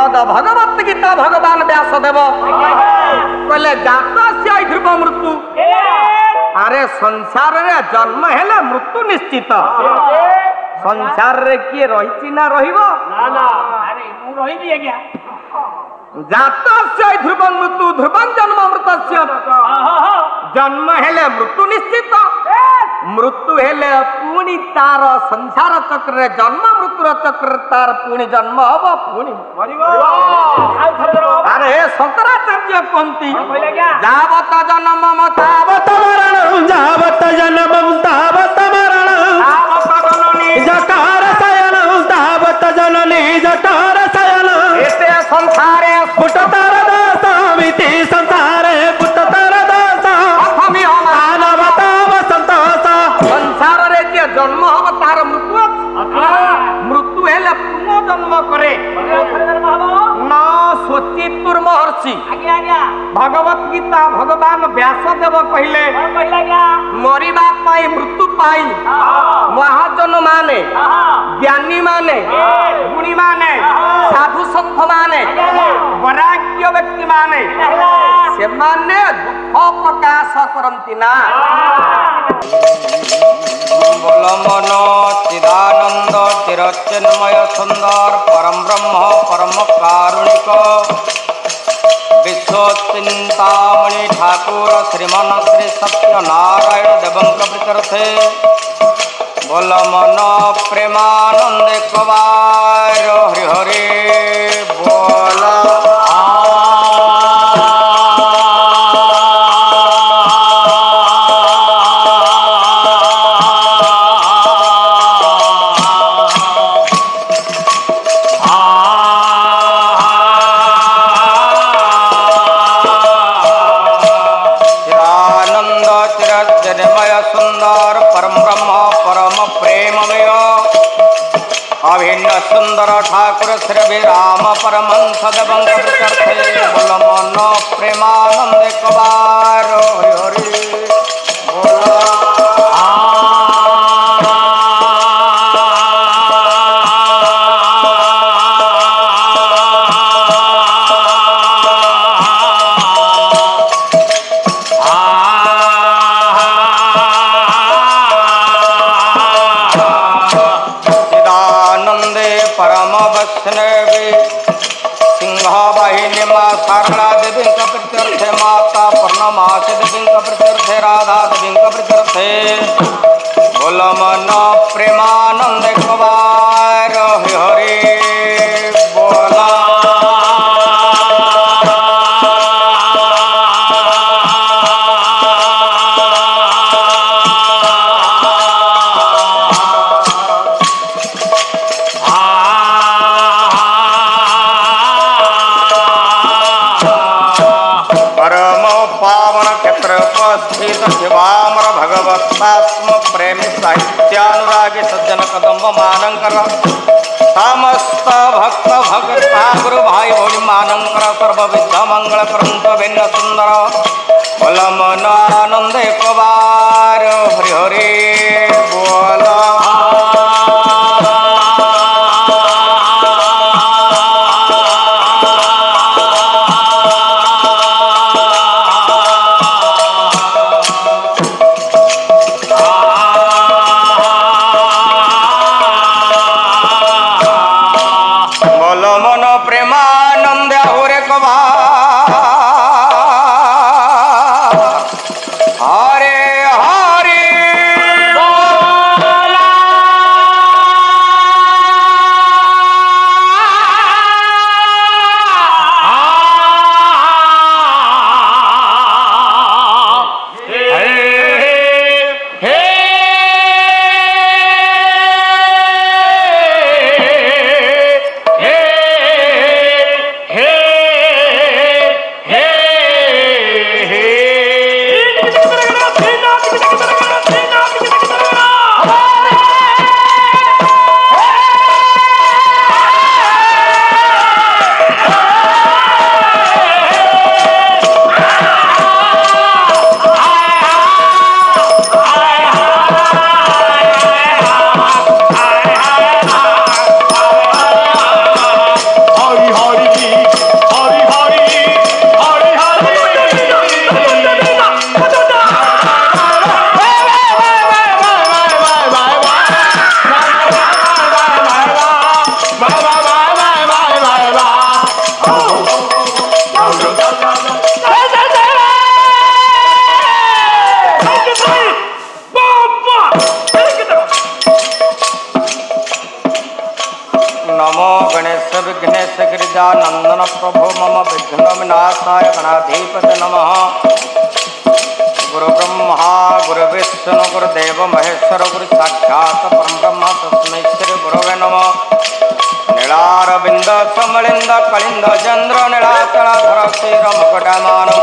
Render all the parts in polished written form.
श्रीमद भगवत गीता भगवान व्यासदेव कहले जातस्य ध्रुव मृत्यु अरे संसार रे जन्म हेले मृत्यु निश्चित संसार रे किए रही ना रहिबो ना ना अरे मु रहिबी आज्ञा जातस्य ध्रुव मृत्यु ध्रुवं जन्म मृतस्य जन्म हेले मृत्यु निश्चित मृत्यु हेले पुणी तार संसार चक्र रे जन्म मृत्युर चक्र तार पुणी जन्म हबो पुणी मरिबो अरे शंकराचार्य कहंती जावत जन्म तावत मरण जावत जन्म तावत मरण तावत जननी जटार शयन तावत जननी जटार शयन एते संसारे स्फुटतर दासामिति संसारे पुटतर दासा अथमि मानवता वसंतोष संसार रे जे जन्म हब तार मृत्यु मृत्यु हेले पुनः जन्म करे न सोचितुर महर्षि भगवत गीता भगवान व्यासदेव कहले मरिबा पाई मृत्यु पाई महाजन माने ज्ञानी माने गुणी माने साधु संत माने वैराग्य व्यक्ति माने से माने दुख प्रकाश करंती ना बोल मन चिदानंद चिरचिन्मय सुंदर परम ब्रह्म परम कारुणिक विश्व चिंतामणि ठाकुर श्रीमन श्री सत्यनारायण देवंक प्रीत्यर्थे बोल मन प्रेमानंद कवार हरि हरि बोल सुंदर ठाकुर श्री राम परमंस देवंक प्रीत्यर्थे बोल मन प्रेमानंद कवार हरि हरि बोल सिंहवाहिनी माँ शारदा देवी का प्रीत्यर्थे माता पूर्णमासी देवी का प्रीत्यर्थे राधा देवी का प्रीत्यर्थे बोल मन प्रेमानंद कवार हरि हरि बोल शिवामर भगवत्पात्म प्रेमी साहित्यानुरागी सज्जन कदम्ब मानंकर समस्त भक्त भगता गुरु भाई भोली मानंकर सर्व विद्या मंगल करंत भिन्न सुंदर बोल मन आनंद कवार हरि हरि बोल हरे हरे नमो गणेश विघ्नेश गिरिजानंदन प्रभु मम विघ्न विनाशाय गणाधिपति नमः। गुरु ब्रह्मा गुरु विष्णु गुरुदेव महेश्वर गुरु साक्षात् परब्रह्म तस्मै श्री गुरवे नमः। नीलारविंद समलिंद कलिंद चंद्र नीलाचलधर श्रीर मुकुटमानं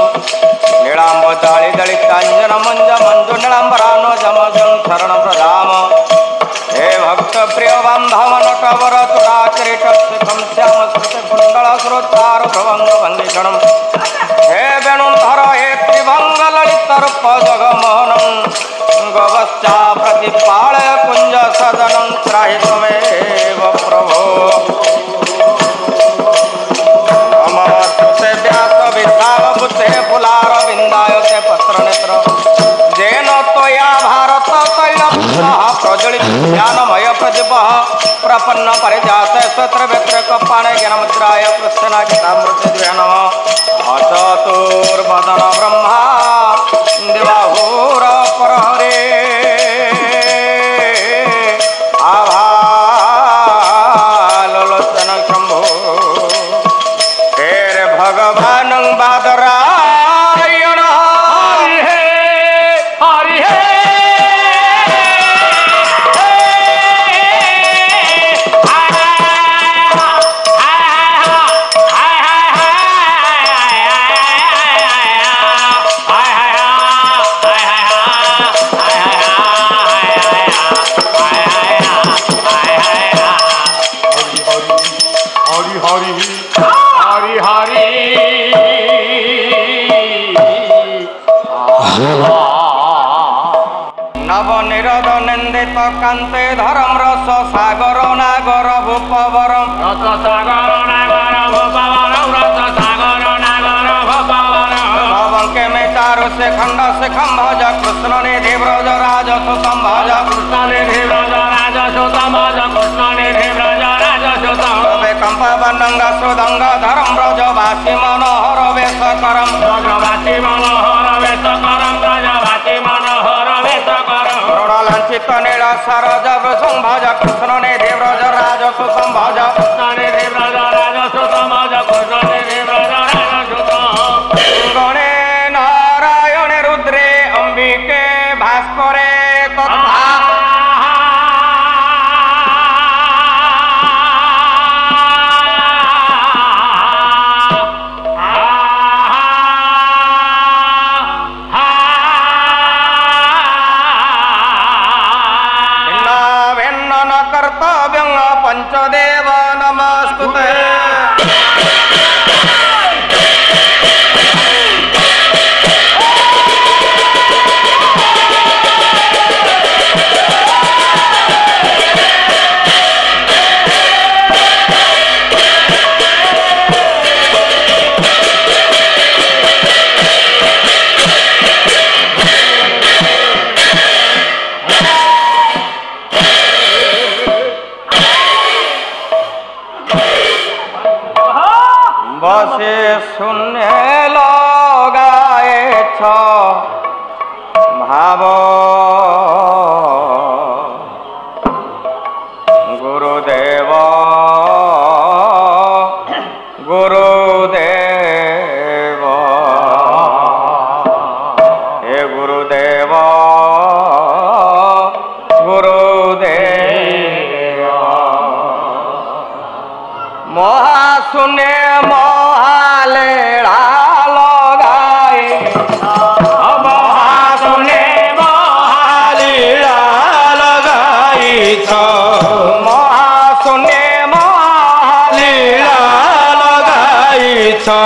नीलांबजाळि दलितांजन मंज मंजु नीलांबरानो जमजं शरण प्रदाम। हे भक्त प्रिय बांधव नटवर तुरा किरीट शिखम श्याम श्रुति कुंडल श्रोतार प्रभंग भंगिगणम। हे वेणुधर हे त्रिभंग ललित रूप जगमोहनम गवश्चा प्रतिपाल कुंज सदनं त्राहि त्वमेव प्रभो। नमस्ते व्यास विशाल बुद्धे फुलार विंदायते पत्र नेत्र जेन त्वया भारत तैल प्रज्वलित ज्ञानमय प्रदीप प्रपन्न परिजात सत्र व्यतिरेक पाणे ज्ञान मुद्राय कृष्ण गीतामृत नमः। अचतुर्वदन ब्रह्मा दिवाहुर प्रहरे आभालोचन शंभो तेरे भगवान बादरायण हरि हे हरि हे। नवनिरोध निंदित कांते धर्म रस सागर नागर भूपवरम रस सागर नागर भूपवरम रस सागर नागर भूपवरम। भवंके में चारु से खंड से खंभज कृष्ण निधि ब्रज राज सुतम भज कृष्ण निधि ब्रज राज सुतम भज कृष्ण निधि ब्रज राज सुतम। कंप बनंग सुदंग धर्म ब्रजवासी मनोहर वेश करम ब्रजवासी मनोहर वेश करम ब्रजवासी मनोहर वेश करम। ऋणलांछित नील सरज संभज कृष्ण निधि ब्रज राज सुतम भज कृष्ण निधि ब्रज राज सुतम भज कृष्ण निधि ब्रज राज सुतम। गणे नारायणे रुद्रे अंबिके भास्करे तथा पंचदेव नमस्तुते। बसे शून्य लगाए छ भाव गुरुदेव गुरुदेव हे गुरुदेव गुरुदेव। महाशून्य महालेड़ा लगाए महाशून्य महालेड़ा लगाई छ महाशून्य महालेड़ा लगाई छ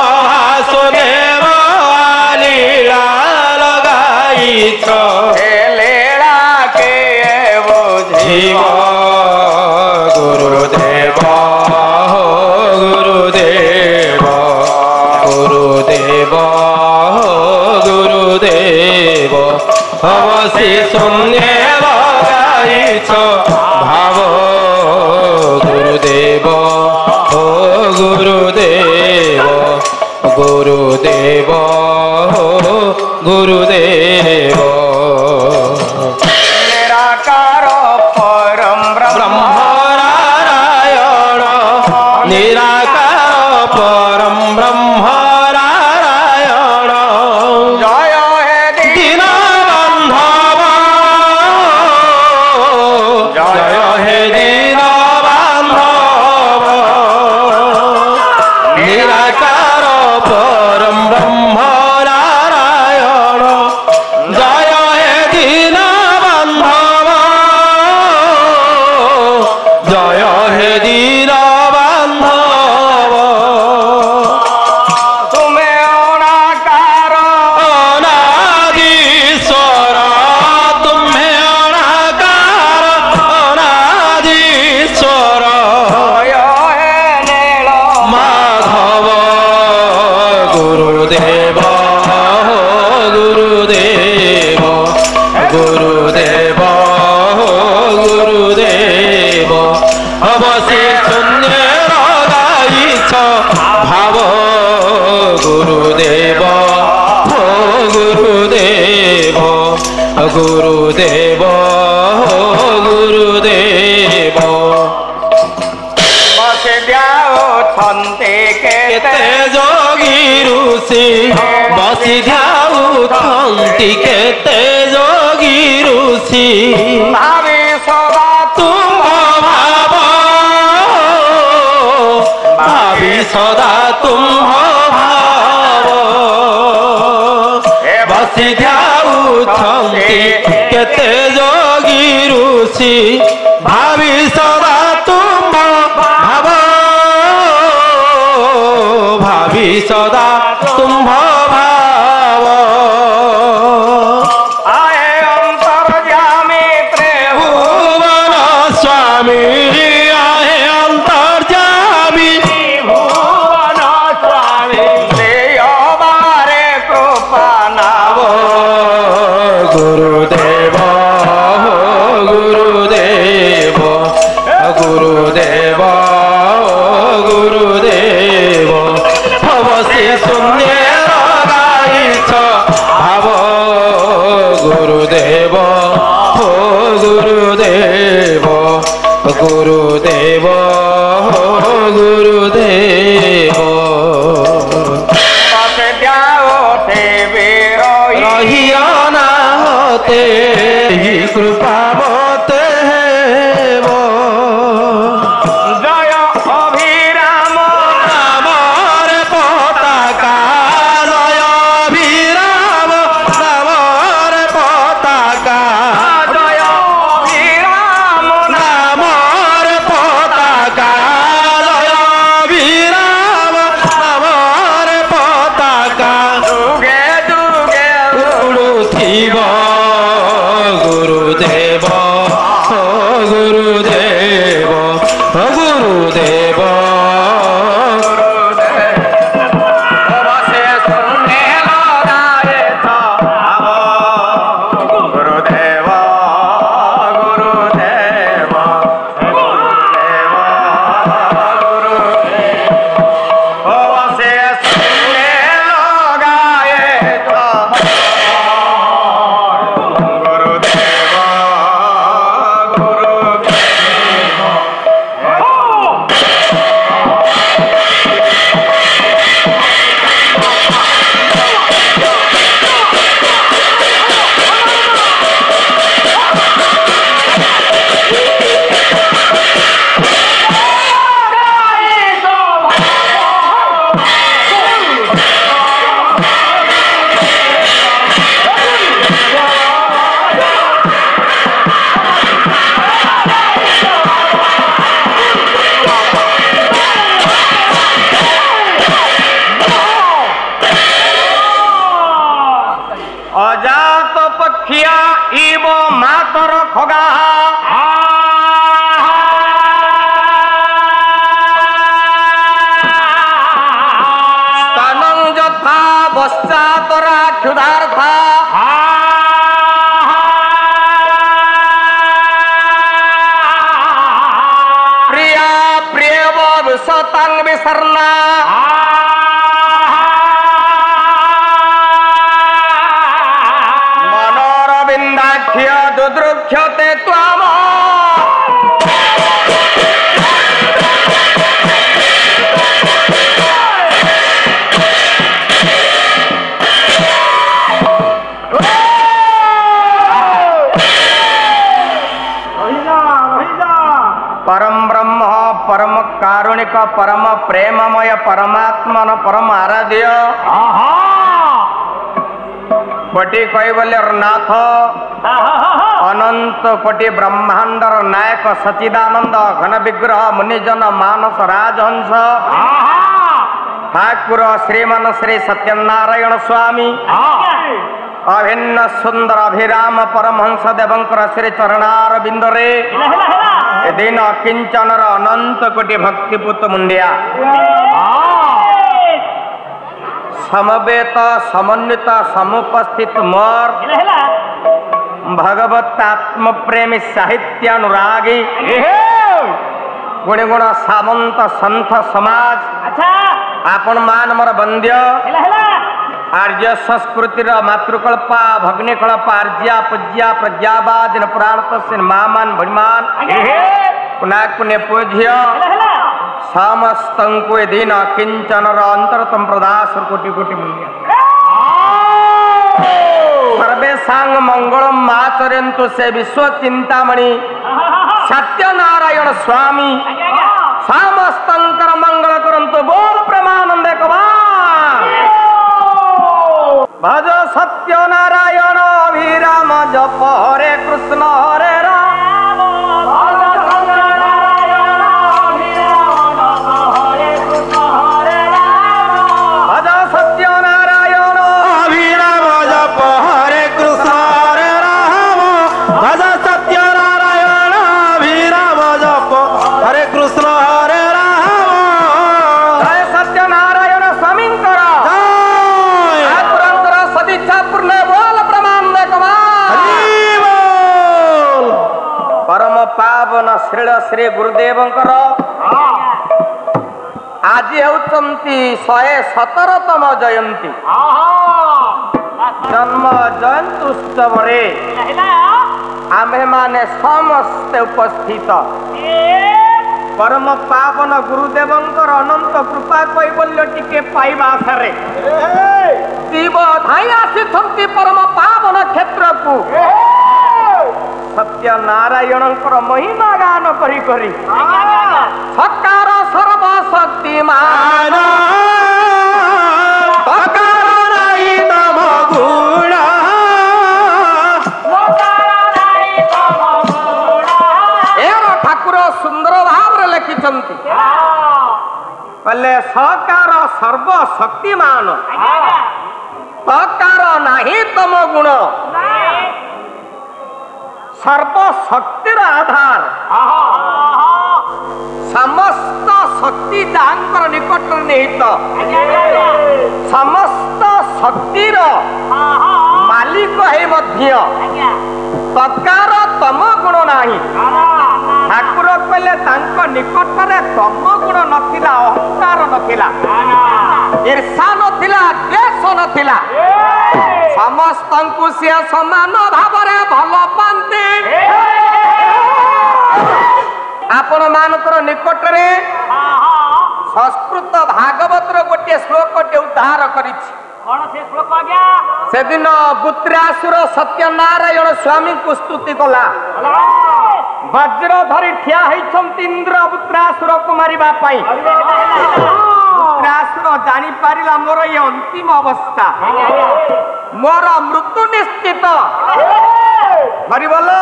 महाशून्य महालेड़ा लगाई छ। लेड़ा के बुझिब गुरुदेव गुरुदेव गुरुदेव गुरुदेव। हमसे शून्य लगाई छ भाव गुरुदेव गुरुदेव गुरुदेव गुरुदेव निराकार परम ब्रह्म नारायण निराकार परम ब्रह्म नारायण जय हे दीनबन्धव जय हे दीनबन्धव निराकार परम ब्रह्म नारायण जय हे दीनबन्धव जय हे दीनबन्धव तुमे अनाकार अनादीश्वर तुम्हें अनाकार अनादीश्वर जय हे नील माधव गुरुदेव गुरुदेव गुरुदेव गुरुदेव अवश्य शून्य गाइछ भाव गुरुदेव गुरुदेव गुरुदेव गुरुदेव बसे जाउछन्ते केते जोगी ऋषि बसी ध्याउछन्ति केते जोगी ऋषि भावे सदा तुम भाव भावी सदा तुम भाव बसी ध्याउछन्ति केते जोगी ऋषि भावी सदा तुम भाव भावी सदा तुम भाव आए अंतर्यामी भुवन स्वामी आहे अंतर्यामी भुवन स्वामी देयबारे कृपा नाव गुरुदेव गुरुदेव गुरुदेव गुरुदेव अवश्य शून्य गाइछ भाव गुरुदेव गुरुदेव गुरुदेव गुरुदेव बसे जाओते बेरोई रहिया ना होते ही कृपा मोते वो जय अभिराम रामर पताका जय अभिराम रामर पताका जय अभिराम रामर पताका जय अभिराम रामर पताका जुगे जुगे उड़ुथिब गुरुदेव गुरुदेव गुरुदेव बसे सुने लगाए भाव गुरुदेव गुरुदेव गुरुदेव गुरुदेव बसे सुने लगाए गुरुदेव अजात पक्षिया इव मातर खगा स्तनं यथा पश्चातरा क्षुधार्था प्रिया प्रियव विसतं विसर्णा दुद्रुक्षते त्वाम परम ब्रह्म परम कारुणिक परम प्रेममय परमात्मन परम आराध्य कोटि कैवल्यर नाथ अनंत कोटि ब्रह्मांडर नायक सच्चिदानंद घन विग्रह मुनिजन मानस राजहंस ठाकुर श्रीमन श्री सत्यनारायण स्वामी अभिन्न सुंदर अभिराम परमहंस देवंकर श्री चरणार बिंदरे दिन किंचनर अनंत कोटि भक्तिपुत मुंडिया समवेत समन्वित समुपस्थित मोर भगवत आत्म प्रेमी साहित्यानुरागी गुणगुण सामंत संत समाज आपण मान मोर बंद्य आर्य संस्कृतिर मातृकल्पा भग्निकल्पा आर्या पूज्या प्रज्ञावादिन पुराण तस्मिन् महामान भणिमान पुनाक पुण्य पूज्य समस्तंकु दीन किंचनर अंतरतम प्रदास कोटि कोटि मूल्य सर्वेषां मंगलम आचरन्तु से विश्व चिंतामणि सत्यनारायण स्वामी समस्तंकर मंगल करन्तु बोल प्रेमानंद कबार भज सत्यनारायण अभिराम जप हरे कृष्ण हरे राम भज सत्यनारायण अभिराम जप हरे कृष्ण हरे राम भज सत्यनारायण अभिराम जप हरे कृष्ण हरे राम भज सत्यनारायण अभिराम जप हरे कृष्ण हरे राम जय सत्यनारायण स्वामींकर पूर्ण बोल प्रमाण परम पावन श्रील श्री गुरुदेवंकर आज होती 117तम जयंती जन्म जयंती उत्सव आमे माने समस्ते उपस्थित परम पावन गुरुदेवंकर अनंत कृपा कैवल्य टिके पाइबा आशारे शिव धाई आसी परम पावन क्षेत्र को सत्यनारायणकर महिमा गान करी करी सकार सर्वशक्तिमान ठाकुर सुंदर भाव लिखिंट सकार सर्वशक्तिमान सकार नहीं तम गुण सर्वशक्तिर आधार समस्त शक्ति जहांकर निकट निहित समस्त शक्तिर मालिक है मध्य सकार तम गुण नहीं ठाकुर कहले निकट में तम गुण नथिला अहंकार नथिला ईर्षा नथिला द्वेष नथिला समस्त सी समान भाव भल पाते आपण मानकर निकट में संस्कृत भागवत गोटे श्लोक उद्धार कर दिन बुत्रासुर सत्यनारायण स्वामी को स्तुति कला वज्र धरी ठिया होती इंद्र बुत्रासुर को मारिबा पाई बुत्रासुर जानी पारिला मोर ये अंतिम अवस्था मोर मृत्यु निश्चित भरी बोलो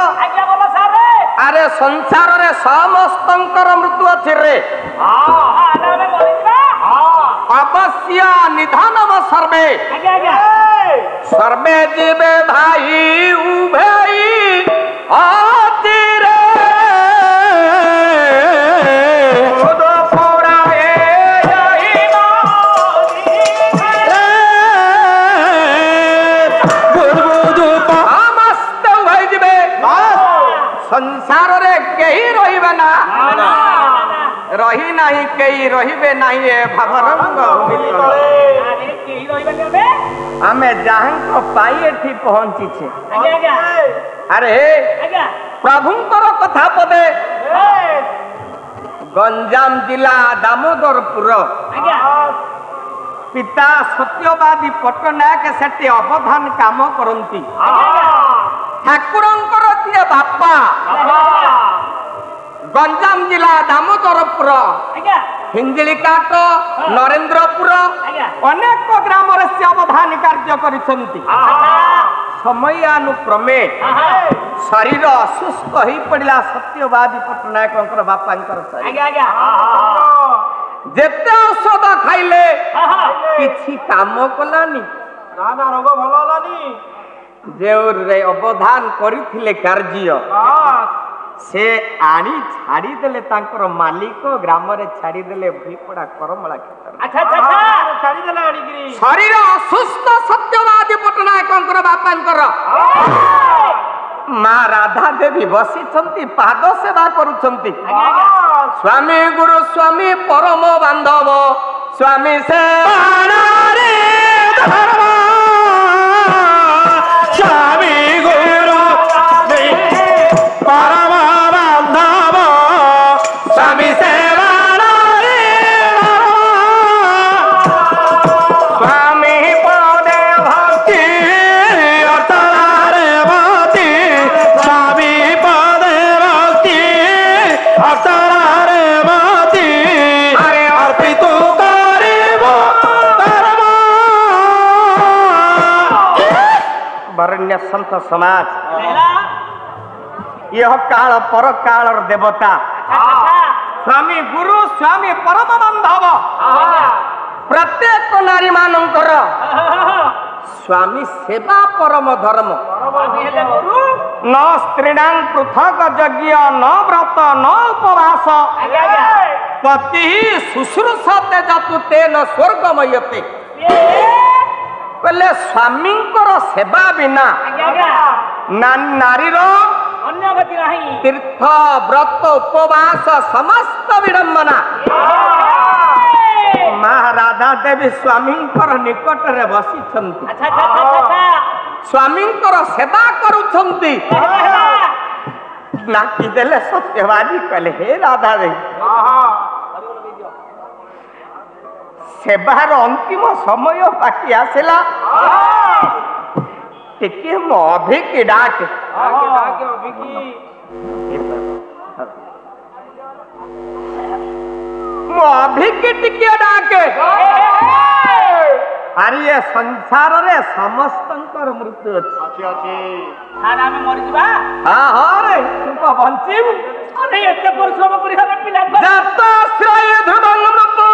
अरे संसार रे समस्तंकर मृत्यु अछि रे अवश्य निधनम सर्वे सर्वे जीवे भाई उभई आतिरे संसार रे कहीं रहिबे ना रही नहीं कहीं रहिबे नहीं ए भावरंग भूमि तले आमे जहां को पाई एठी पहुंची छे अरे प्रभुंकर कथा पदे गंजाम जिला दामोदरपुर पिता सत्यवादी पट्टनायक सेठी अवधान काम करती ठाकुरंकर दिए बापा गंजाम जिला दामोदरपुर हिंजिलिकाट नरेंद्रपुर अनेक ग्राम से अवधान कार्य करिसंती समयानुक्रमे शरीर असुस्थ हो पड़ा सत्यवादी पट्टनायक बापा जेते औषध खाइले किछि काम कलानी रोग भल हलानी जो अवधान करथिले कार्य से आनी छाड़ी देले तांकर मालिक ग्राम रे छाड़ी देले भीपड़ा करमला क्षेत्र अच्छा छाड़ी देले आनी गिरी शरीर असुस्थ सत्यवादी पट्टनायकंकर बापांकर माँ राधा देवी बसी पाद सेवा करुछंती स्वामी गुरु स्वामी परम बांधव स्वामी से स्वामी गुरु परम बांधव स्वामी सेवा स्वामी पदे भक्ति अतरारे भक्ति स्वामी पदे भक्ति अतरारे भक्ति अर्पित करिब कर्म वरण्य संत समाज यह काल पर काल देवता स्वामी गुरु स्वामी परम बांधव प्रत्येक नारी मानकर स्वामी सेवा परम धर्म न स्त्रीणां पृथक यज्ञ न व्रत न उपवास पति शुश्रूषते जतु तेन स्वर्गमयते कहले स्वामींकर सेवा बिना नारीर तीर्थ व्रत उपवास समस्त विडंबना महाराधा देवी स्वामींकर निकट रे बसी स्वामींकर सेवा करुछंती नाकी देले सत्यवादी कहले हे राधा देवी सेवार अंतिम समय बाकी आसला टिके मो अभिकी डाक मो अभिकी टिके डाके अरे ये संसार रे समस्तंकर मृत्यु अछि हाँ हाँ रे तू को बंचिब अरे एते परिश्रम करी हमें पिला जत श्रेय ध्रुवं मृत्यु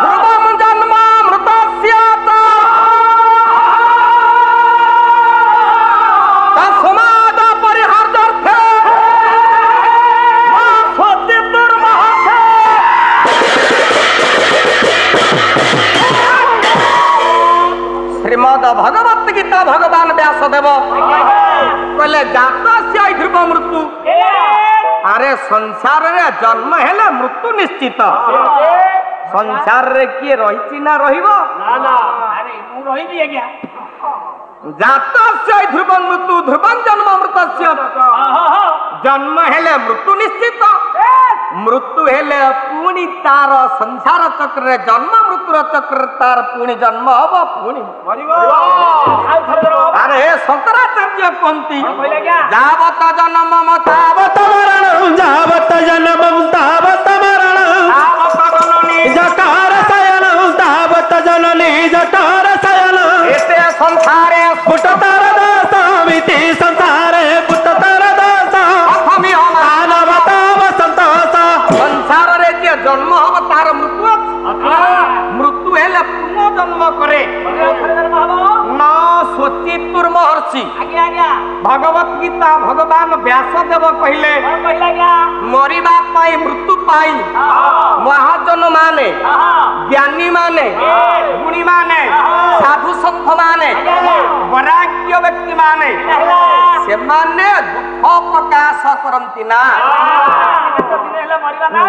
ध्रुवं जन्म मृतस्यात तस्माद परिहार्यर्थे मा स्वचित्तुर्महते श्रीमद भगवत गीता भगवान व्यासदेव कहले जात से ध्रुव मृत्यु अरे संसार रे जन्म हेले मृत्यु निश्चित संसार रे किए रही ना रहिबो अरे मु रहिबी आज्ञा जात से ध्रुव मृत्यु ध्रुवं जन्म मृतस्य जन्म हेले मृत्यु निश्चित मृत्यु हेले पुणी तार संसार चक्र रे जन्म मृत्युर चक्र तार पुणी जन्म हब पुणी अरे शंकराचार्य कहती जावत जन्म तावत मरणं जावत जन्मं तावत मरणं जठार शयनं तावत जननी जठार शयनं एते संसारे पुटतर दासमिति संसारे पुटतर दास अथमि मानवताव संतोष संसार रे जे जन्म हब तार मृत्यु मृत्यु हेले पुनः जन्म करे न स्वचित्तुर महर्षि भगवत गीता भगवान व्यासदेव कहले मरिबा पाई मृत्यु पाई महाजन माने ज्ञानी माने गुणी माने साधु संत माने वैराग्य व्यक्ति माने ସେମାନେ ଦୁଃଖ ପ୍ରକାଶ କରନ୍ତି ନା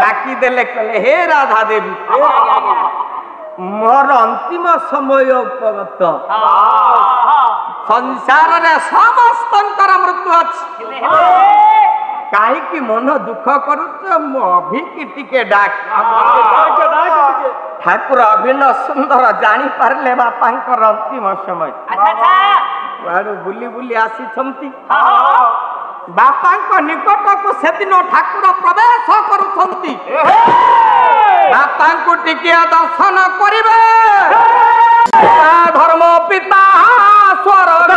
ଡାକି ଦେଲେ କହିଲେ ହେ ରାଧା ଦେବୀ ମୋର ଅନ୍ତିମ ସମୟ ଉପଗତ ସଂସାରରେ ସମସ୍ତଙ୍କର ମୃତ୍ୟୁ ଅଛି କାହିଁକି ମନ ଦୁଃଖ କରୁଛ ମୋ ଅଭିକି ଟିକେ ଡାକ ଠାକୁର ଅଭିନ୍ନ ସୁନ୍ଦର ଜାଣିପାରିଲେ ବାପାଙ୍କର ଅନ୍ତିମ ସମୟ କୁଆଡୁ ବୁଲି ବୁଲି ଆସିଛନ୍ତି ବାପାଙ୍କ ନିକଟକୁ ସେଦିନ ଠାକୁର ପ୍ରବେଶ କରୁଛନ୍ତି ବାପାଙ୍କୁ ଟିକେ ଦର୍ଶନ କରିବେ ଧର୍ମ ପିତା ସ୍ୱର୍ଗ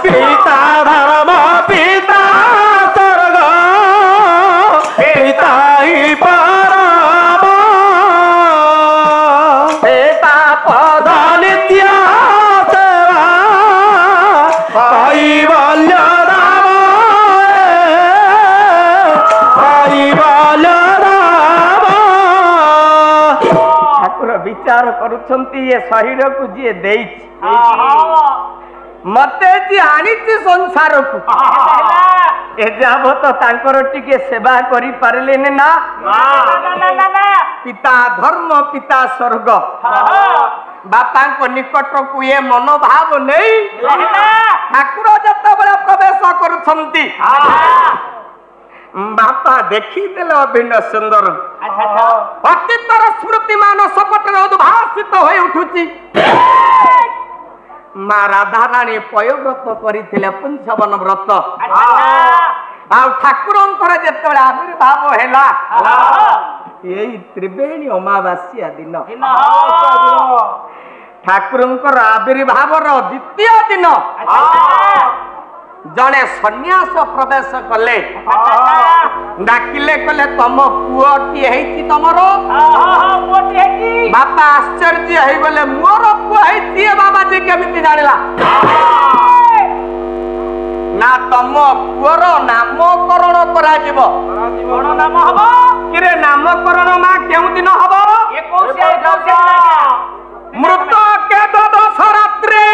ପିତା ଧର୍ମ ପିତା ସ୍ୱର୍ଗ ପିତା ହି ପରମ ପିତା ପଦ ନିତ୍ୟ ସେବା କୈବଲ୍ୟ ରାମ କୈବଲ୍ୟ ରାମ ଠାକୁର ବିଚାର କରୁଛନ୍ତି ଏ ଶରୀରକୁ ଯିଏ ଦେଇଛି ମତେ ଯିଏ ଆଣିଛି ସଂସାରକୁ ଏ ଯାବତ ତାଙ୍କର ଟିକେ ସେବା କରିପାରିଲେନି ନା ପିତା ଧର୍ମ ପିତା ସ୍ୱର୍ଗ ବାପାଙ୍କ ନିକଟକୁ ଏ ମନୋଭାବ ନେଇ ଠାକୁର ଯେତେବେଳେ ପ୍ରବେଶ କରୁଛନ୍ତି ବାପା ଦେଖିଦେଲେ ଅଭିନ୍ନ ସୁନ୍ଦର ଅତୀତର ସ୍ମୃତି ମାନସ ପଟରେ ଉଦ୍ଭାସିତ ହୋଇ ଉଠୁଛି ମା ରାଧାରାଣୀ ପୟବ୍ରତ କରିଥିଲେ ପଞ୍ଚବନ ବ୍ରତ ଆଉ ଠାକୁରଙ୍କର ଯେତେବେଳେ ଆବିର୍ଭାବ ହେଲା ଏଇ ତ୍ରିବେଣୀ ଅମାବାସ୍ୟା ଦିନ ଠାକୁରଙ୍କର ଆବିର୍ଭାବର ଦ୍ୱିତୀୟ ଦିନ ଜଣେ ସନ୍ନ୍ୟାସ ପ୍ରବେଶ କଲେ ଡାକିଲେ କହିଲେ ତମ ପୁଅଟିଏ ହେଇଛି ତମର ବାପା ଆଶ୍ଚର୍ଯ୍ୟ ହେଇଗଲେ ମୋର ପୁଅ ହେଇଛି ବାବାଜୀ କେମିତି ଜାଣିଲା ନା ତମ ପୁଅର ନାମକରଣ କରାଯିବ ନାମ ହବ କିରେ ନାମକରଣ ମା କେଉଁ ଦିନ ହବ ମୃତ କେଦ ଦଶରାତ୍ରି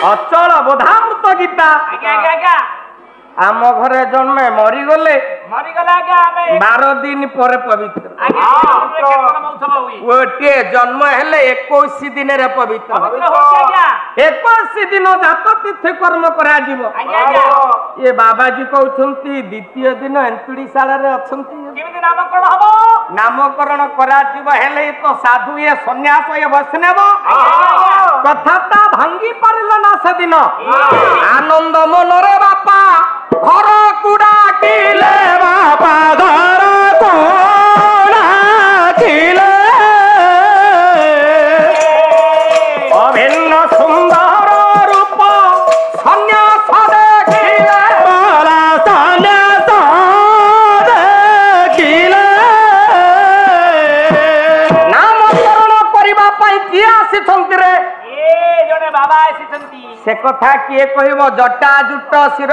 ଅଚଳ ବୋଧାମୃତ ଗୀତା ଆମ ଘରେ ଜନ୍ମେ ମରିଗଲେ 12 ଦିନ ପରେ ପବିତ୍ର ଗୋଟିଏ ଜନ୍ମ ହେଲେ 21 ଦିନରେ ପବିତ୍ର 21 ଦିନ ଜାତ ତିଥି କର୍ମ କରାଯିବ ଏ ବାବାଜୀ କହୁଛନ୍ତି ଦ୍ୱିତୀୟ ଦିନ ଏନ୍ତୁଡ଼ିଶାଳାରେ ଅଛନ୍ତି ନାମକରଣ କରାଯିବ ହେଲେ ତ ସାଧୁ ଏ ସନ୍ନ୍ୟାସ ଏ ବୈଷ୍ଣବ କଥାଟା ଭାଙ୍ଗି ପାରିଲ ନା ସେଦିନ ଆନନ୍ଦ ମନରେ ବାପା ଘରକୁ ଡାକିଲେ ବାପା ଘରକୁ ଡାକିଲେ ଅଭିନ୍ନ ସୁନ୍ଦର ରୂପ ସନ୍ନ୍ୟାସ ଦେଖିଲେ ବାଲା ସନ୍ନ୍ୟାସ ଦେଖିଲେ ନାମକରଣ କରିବା ପାଇଁ କିଏ ଆସିଛନ୍ତି ରେ ବାବା ଆସିଛନ୍ତି से कथा किए कहब जटा जुट शिर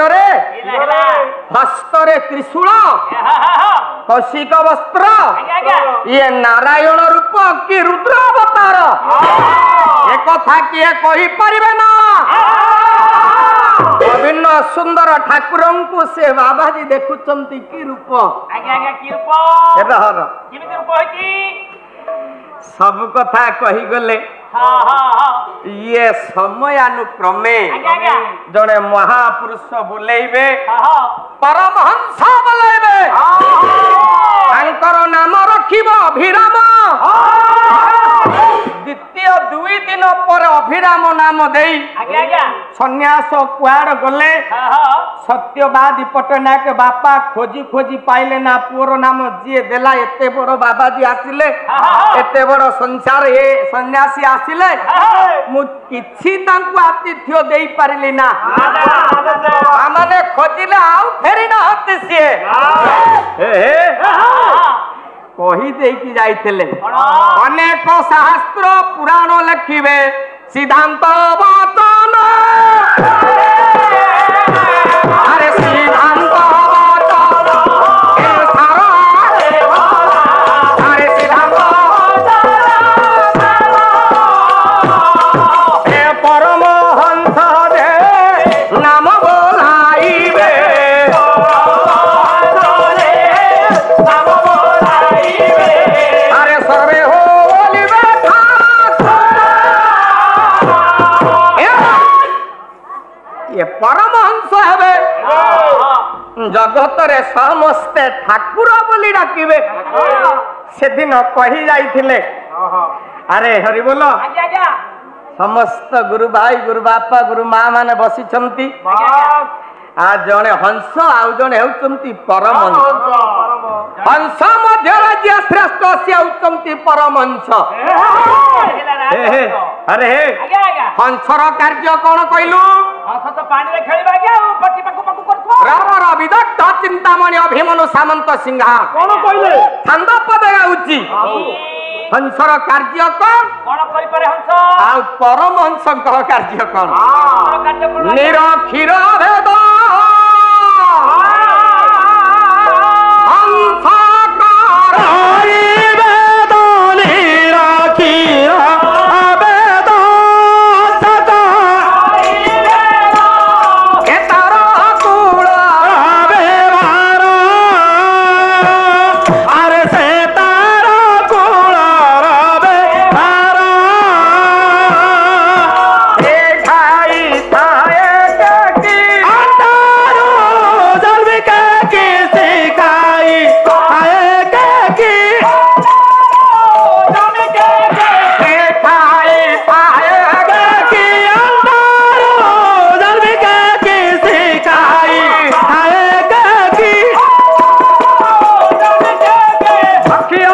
हस्ତରେ त्रिशूल कौशिक वस्त्र ये नारायण रूप कि रुद्र अवतार ए कथा किए कहि परिबे ना अभिन्न सुंदर ठाकुर को से बाबाजी देखुचंती कि रूप कि रूप सब कथा कही गले ये समयानुक्रमे जड़े महापुरुष बोलेबे परमहंस बोलेबे नाम रखिब अभिराम द्वितीय 2 दिन पर अभिराम नाम देई सन्यास कुआड़ गले सत्यवादी पटनायक बापा खोजी खोजी पाइले ना पुअर नाम जी देला एते बड़ बाबाजी आसिले एते बड़ संसार ए सन्यासी आसिले मु किछि तांकु आतिथ्य देई पारिली ना माने खोजिले आउ फेरी ना हते से କହି ଦେଇକି ଯାଇଥିଲେ କଣ? ଅନେକ ଶାସ୍ତ୍ର ପୁରାଣ ଲେଖିବେ ସିଦ୍ଧାନ୍ତ ବଚନ ଆରେ ସିଦ୍ଧାନ୍ତ ବଚନ ଏ ସାର ଆରେ ସିଦ୍ଧାନ୍ତ ଏ ପରମହଂସ ଦେ ନାମ ବୋଲାଇବେ আরে সর্বে বলিবে এ পরমহংস হবে জগতরে সমস্তে ঠাকুর বলি ডাকিবে সেদিন কহি যাইଥିଲେ আরে হরি বল ଆଜ୍ଞା ଆଜ୍ଞା সমস্ত গুরু ভাই গুরু বাপা গুরু মা মানে বসিছন্তি আর জনে হংস আউ জনে হেউচন্তি পরমহংস হংস ମଧ୍ୟରେ ଯିଏ ଶ୍ରେଷ୍ଠ ସିଏ ହେଉଛନ୍ତି ପରମହଂସ ଆରେ ହେ ଆଜ୍ଞା ଆଜ୍ଞା ହଂସର କାର୍ଯ୍ୟ କଣ କହିଲୁ ହଂସ ତ ପାଣିରେ ଖେଳିବା ଆଜ୍ଞା ଆଉ ପଟି ପାକୁ ପାକୁ କରୁଥିବ ରବର ବିଦଗ୍ଧ ଚିନ୍ତାମଣି ଅଭିମନ୍ୟୁ ସାମନ୍ତ ସିଂହା କଣ କହିଲେ? ଛାନ୍ଦ ପଦ ଗାଉଛି ହଂସର କାର୍ଯ୍ୟ କଣ କଣ କରିପାରେ ହଂସ ଆଉ ପରମହଂସଙ୍କର କାର୍ଯ୍ୟ କଣ ହଂସର କାର୍ଯ୍ୟ କଣ ନିରକ୍ଷୀର ଭେଦ ହଂସକାର କେତାର କୂଳ ଏ ଖାଇ ଥାଏ କି ଏ ଖାଇ ଥାଏ ସଖିଅ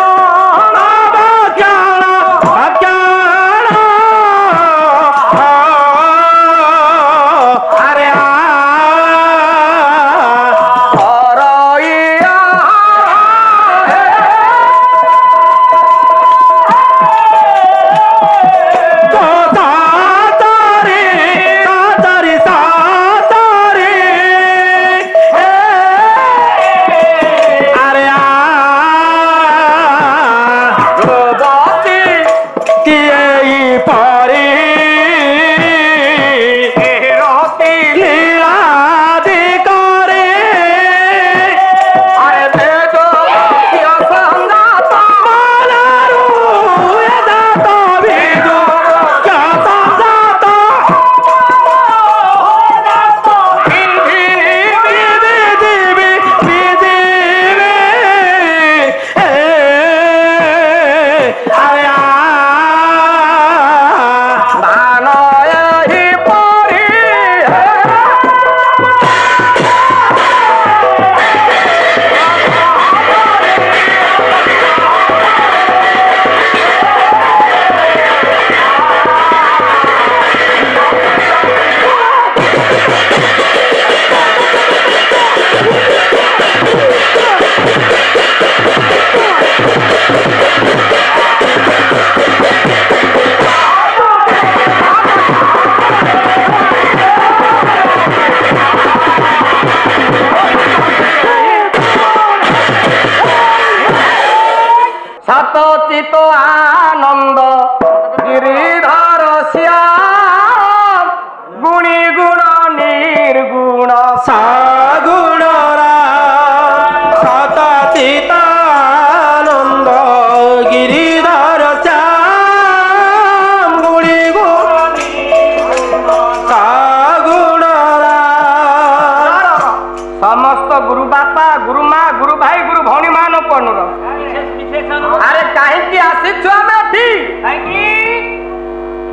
ହରଇଆ ধ্রুবতী রতি আরে বেদ কিয় সংগাত ধান এই পরি সতচিত আনন্দ গিরিধর শ্যাম গুণী গুণ নির্গুণ সতচিতানন্দ গিরিধর শ্যাম গুণী গুণ সগুণরা সমস্ত গুরু বাপা গুরু মা গুরু ভাই গুরু ভଉଣୀ ମାନଙ୍କୁ ଅନୁରୋଧ ବିଶେଷ ଅନୁରୋଧ ଆରେ କାହିଁକି ଆସିଛୁ ଆମେ ଏଠି କାହିଁକି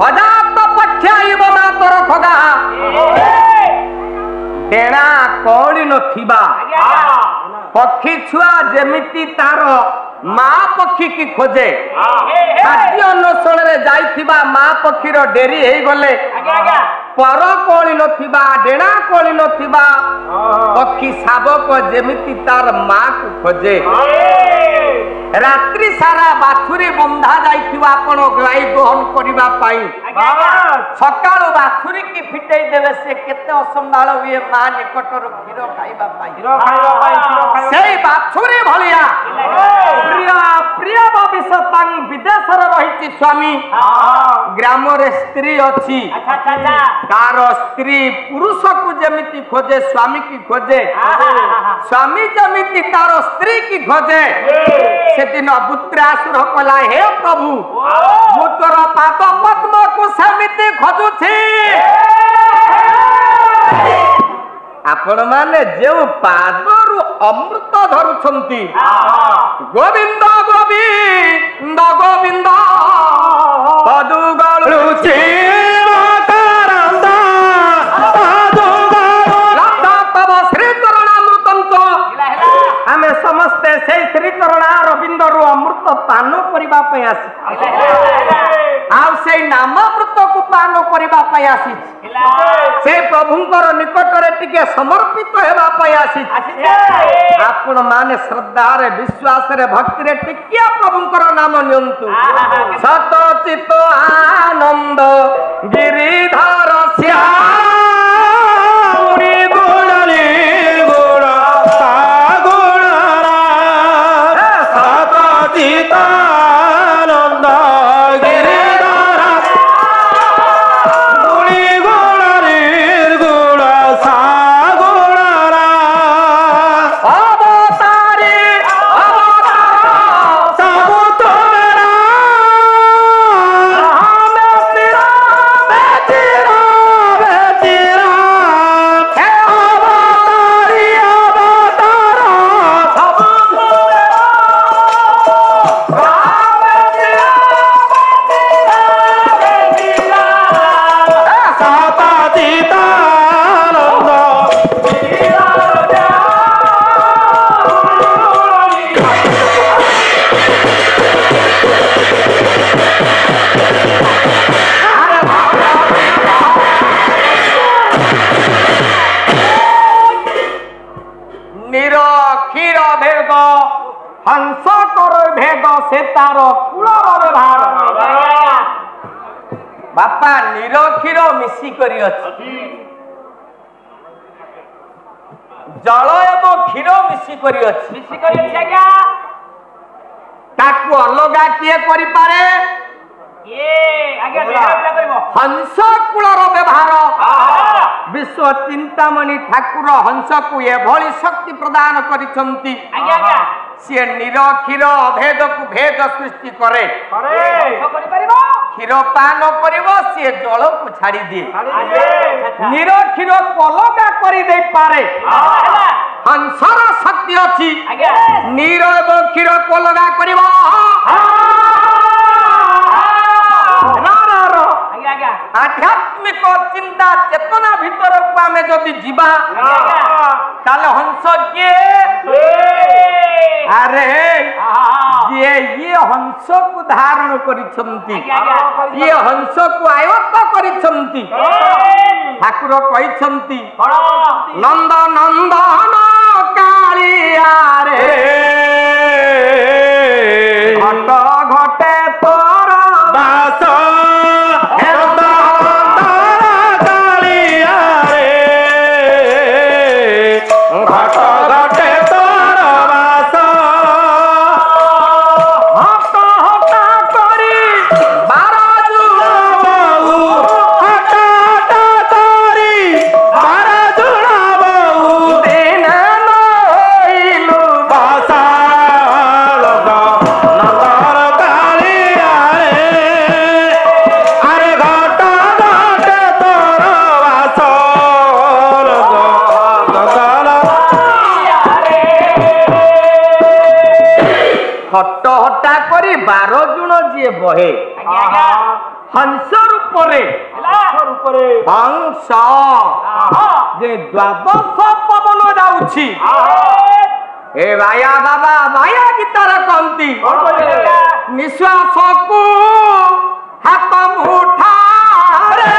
ଅଜାତ ପକ୍ଷାଇବ ମାତର ଖଗା ଡେଣା କଳି ନଥିବା ଆଜ୍ଞା ଆଜ୍ଞା ପକ୍ଷୀ ଛୁଆ ଯେମିତି ତାର ମା ପକ୍ଷୀ କି ଖୋଜେ ହେ, ହେ। ଖାଦ୍ୟ ଅନ୍ୱେଷଣରେ ଯାଇଥିବା ମା ପକ୍ଷୀର ଡେରି ହେଇଗଲେ ଆଜ୍ଞା ଆଜ୍ଞା पर कोଳି नथिबा डेणा कोଳି नथिबा पक्षी शावक जेमिति तार माँ को खोजे रात्रि सारा बाछुरी बंधा जाइथिबा आपण गाई दोहन करिबा पाई सकाळु बाछुरी की फिटेई देबे से केते असंभाळ हुए माँ निकटर क्षीर खाइबा पाई सेई बाछुरी भलिया प्रिय प्रिय भविष्यतां विदेश रे रहिछि स्वामी ग्राम रे स्त्री अछि तार स्त्री पुरुष को जेमिति खोजे स्वामी की खोजे स्वामी जेमिति तार स्त्री की खोजे सेदिन पुत्रासुर कला हे प्रभु मु तोर पाद पद्म को सेमिति खोजुछि आपण माने जेउ पादरु अमृत धरुछंती गोविंद गोविंद गोविंद पदु गळुछि समस्ते से श्री चरणा रविंदरु अमृत पान करिबा पय आसी आउ से नामामृत को पान करिबा पय आसी से प्रभुंकर निकट रे टिके समर्पित हेबा पय आसी आपण माने श्रद्धा रे विश्वास रे भक्ति रे टिकिया प्रभुंकर नाम नियंतु सत चित्त आनंद गिरिधर श्याम से तार बापा नीर क्षीर मिसी करी अछि जल एवं क्षीर मिसी करी आज्ञा ताकू अलगा किए करि पारे हंस कूलर व्यवहार विश्व चिंतामणि ठाकुर हंस को एभली शक्ति प्रदान करिसंती सी नीर क्षीर अभेद को भेद सृष्टि करे क्षीर पान करिवो सी जल को छाड़ी दिए नीर क्षीर को अलगा करि दे पारे हंसर शक्ति अछि नीर एवं क्षीर को अलगा करिवो आध्यात्मिक चिंता चेतना भीतर को आमे जदि जीवा ताले हंस किए अरे ये हंस को धारण करिसंती ये हंस को आयत्त करिसंती ठाकुर कहिसंती नंद नंदन कालिया रे घट घटे तोर बास हट्टा करी 12 जुण जी बहे हंस रूपरे हंस जे द्वादश पवन जाउछि ए भाया बाबा भाया गीतार कहती निश्वास को हाथ मुठा रे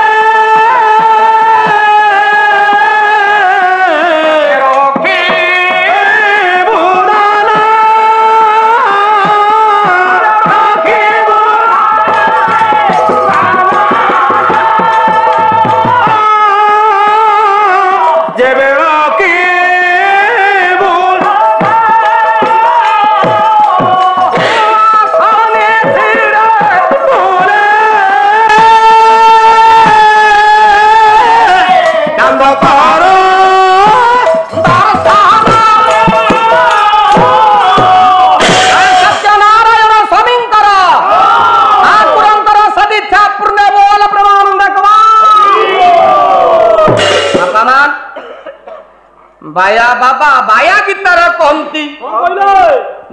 बाया बाबा बाया गीतार कहती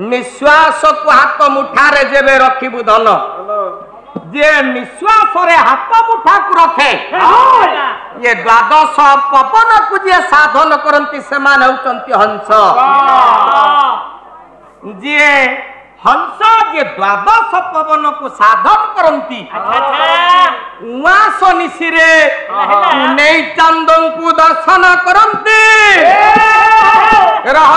निश्वास को हाथ मुठारे जेबे रखिबु धन जे निश्वास रे हाथ मुठा को रखे ये द्वादश पवन को जे साधन करती से माने होचंती हंस जे हंस जे द्वादश पवन को साधन करती उआस निशिरे नहीं चंदन को दर्शन करती रह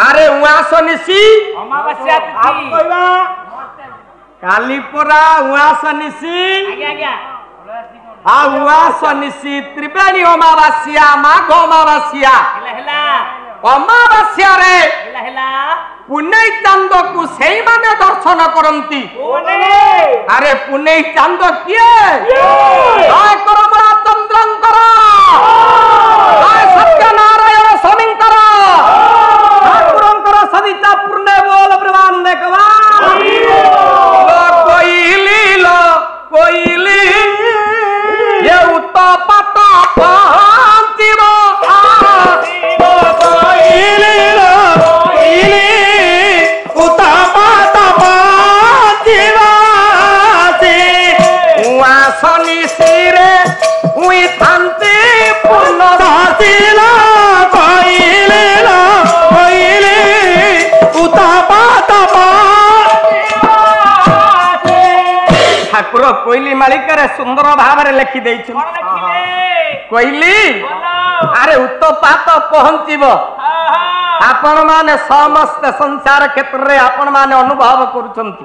अरे उआस निशी अमावस्या तिथि कालीपुरा उआस निशी उआस निशी त्रिवेणी अमावास्या माघ अमावास्या अमावास्या रे पुनई चांद को सही माने दर्शन करती अरे पुनई चांद किए करमरा चंद्रंकर सत्यनारायण स्वामींकर ठाकुरंकर सदिता पूर्ण बोल ब्रह्मांड कोइली ये उत्तपत पहुंचिब शनि सिरे हुई थांती पूर्ण दासिला कोइले ठाकुर कोइली मालिकर सुंदर भाव लिखि दे कोइली अरे उत्तपात पहुंचीब आपण माने समस्त संसार क्षेत्र रे आपण माने अनुभव करूछंती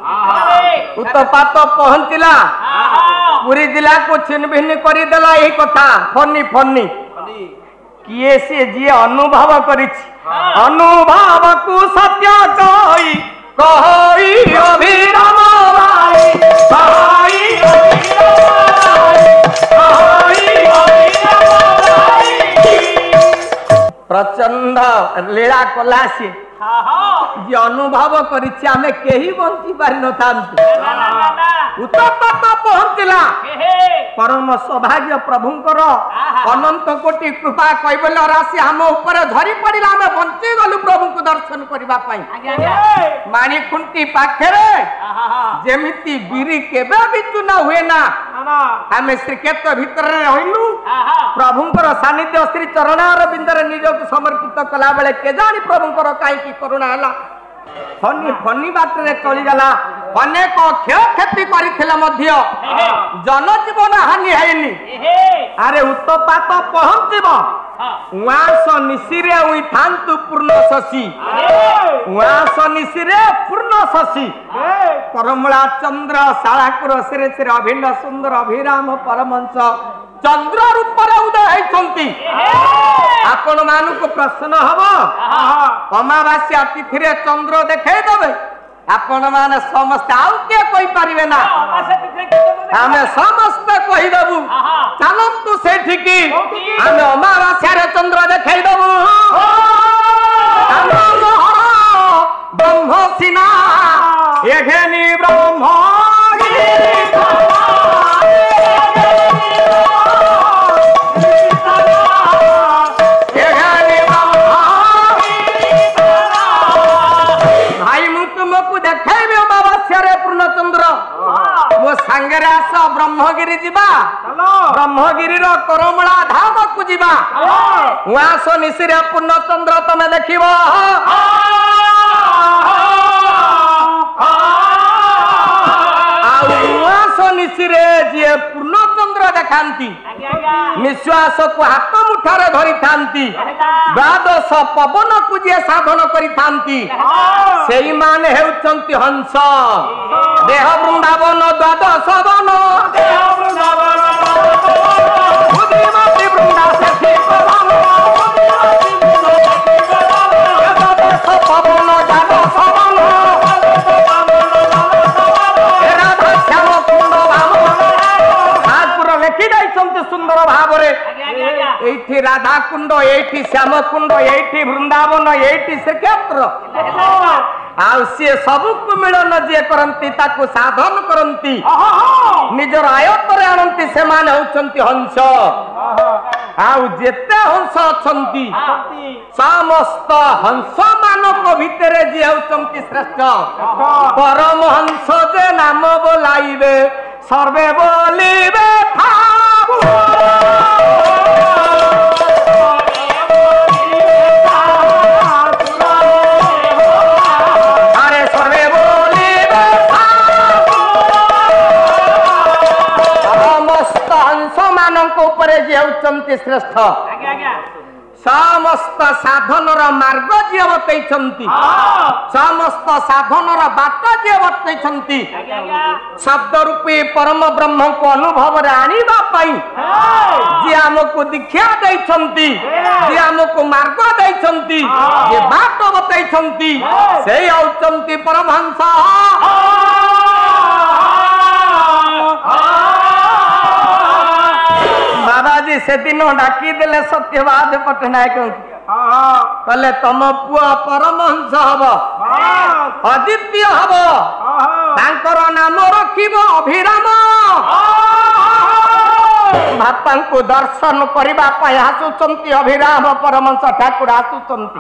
उत्तपात पहुंचला पूरी जिला को छिन्न भिन्न करी देला यही कथा फनी फनी किए से जी अनुभव करिछि अनुभव को सत्य कहि अभिराम भाई कहि प्रचंड लीला कला से जी अनुभव करिछि आमे केही बंची पारि न थांतु उत्तपत पहुंचला परम सौभाग्य प्रभुंकर अनंत कोटि कृपा कैबल्य राशि हम ऊपर झरी पड़िला आमे बंची गलु प्रभु को दर्शन करबा पई माणी खुंटी पाखरे जेमिति बिरी केबे बिचु न हुए ना आमे श्रीक्षेत्र भीतर रहिलु प्रभुंकर सानिध्य श्री चरणार बिंदर निज को समर्पित कला बेले के जानी प्रभुंकर काई की करुणा हला फनी फनी बाटरे चली गला अनेक क्षय क्षति करिथिला मध्य जनजीवन हानि हैनी अरे उत्तपात पहुंचीब उआस निशिरे उई थांतु पूर्ण शशि उआस निशिरे पूर्ण शशि परमला चंद्र शालाकुर श्री श्री अभिन्न सुंदर अभिराम परमंश चंद्र रूप उदय होती आपण मानक प्रश्न हम अमावास्या तिथि रे चंद्र देखे देवे आपण माने समस्त आउ के कोई परिवे ना हमें समस्त कहि देबु चलंतु सेठी की हमें अमावास्या रे चंद्र देखे देबु ब्रह्म सिना एघेनी ब्रह्म सांगरे आस ब्रह्मगिरी जीवा ब्रह्मगिरी रो करमला धाम को जीवा उआस निशिरे पूर्ण चंद्र तमे देखिबो उआस निशिरे जे पूर्ण चंद्र देखांती निश्वास को हाथ मुठारे धरी थांती द्वादश पवन को जे साधन करी थांती सेई माने हेउचंती हंस देह वृंदावन द्वादश वन देह वृंदावन बुद्धिमती वृंदा से पवन द्वादश वन राधा श्याम कुंड भाव ठाकुर लिखि दैछंती सुंदर भाव रे एठी राधा कुंड एठी श्याम कुंड एठी वृंदावन एठी श्रीक्षेत्र आउ सी सबको मिलन जे करंती ताको साधन करंती निजर आयत्तर आणंती से माने होचंती हंस आउ जेते हंस अछंती समस्त हंस मानक भितरे जे होचंती श्रेष्ठ परमहंस जे नाम बोलाइबे सर्वे बोलिबे अरे सर्वे बोलिबे समस्त हंस मानक ऊपर जे होचंती श्रेष्ठ समस्त साधनर मार्ग जे बतैछंती समस्त साधनर बाट जे बतैछंती शब्द रूपी परम ब्रह्म को अनुभव रे आनिबा पई जे हमको दीक्षा दैछंती जे हमको मार्ग दैछंती जे बाट बतैछंती सेही औचंती परमहंस बाबाजी से दिन डाकी देले सत्यवाद पटनायक कहले तम पुआ परमहंस हब अद्वितीय हब तांकर नाम रखिब अभिराम बापा को दर्शन करबा पय आसुचंती अभिराम परमहंस ठाकुर आसुचंती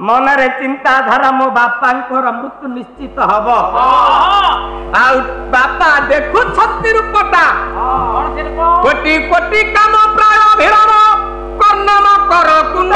मन रे चिंता धारा मो बापा मृत्यु निश्चित हब आ बापा देखु छत्ती रूपटा कोटि कोटि काम प्राय अभिराम कर्णम कर कुंड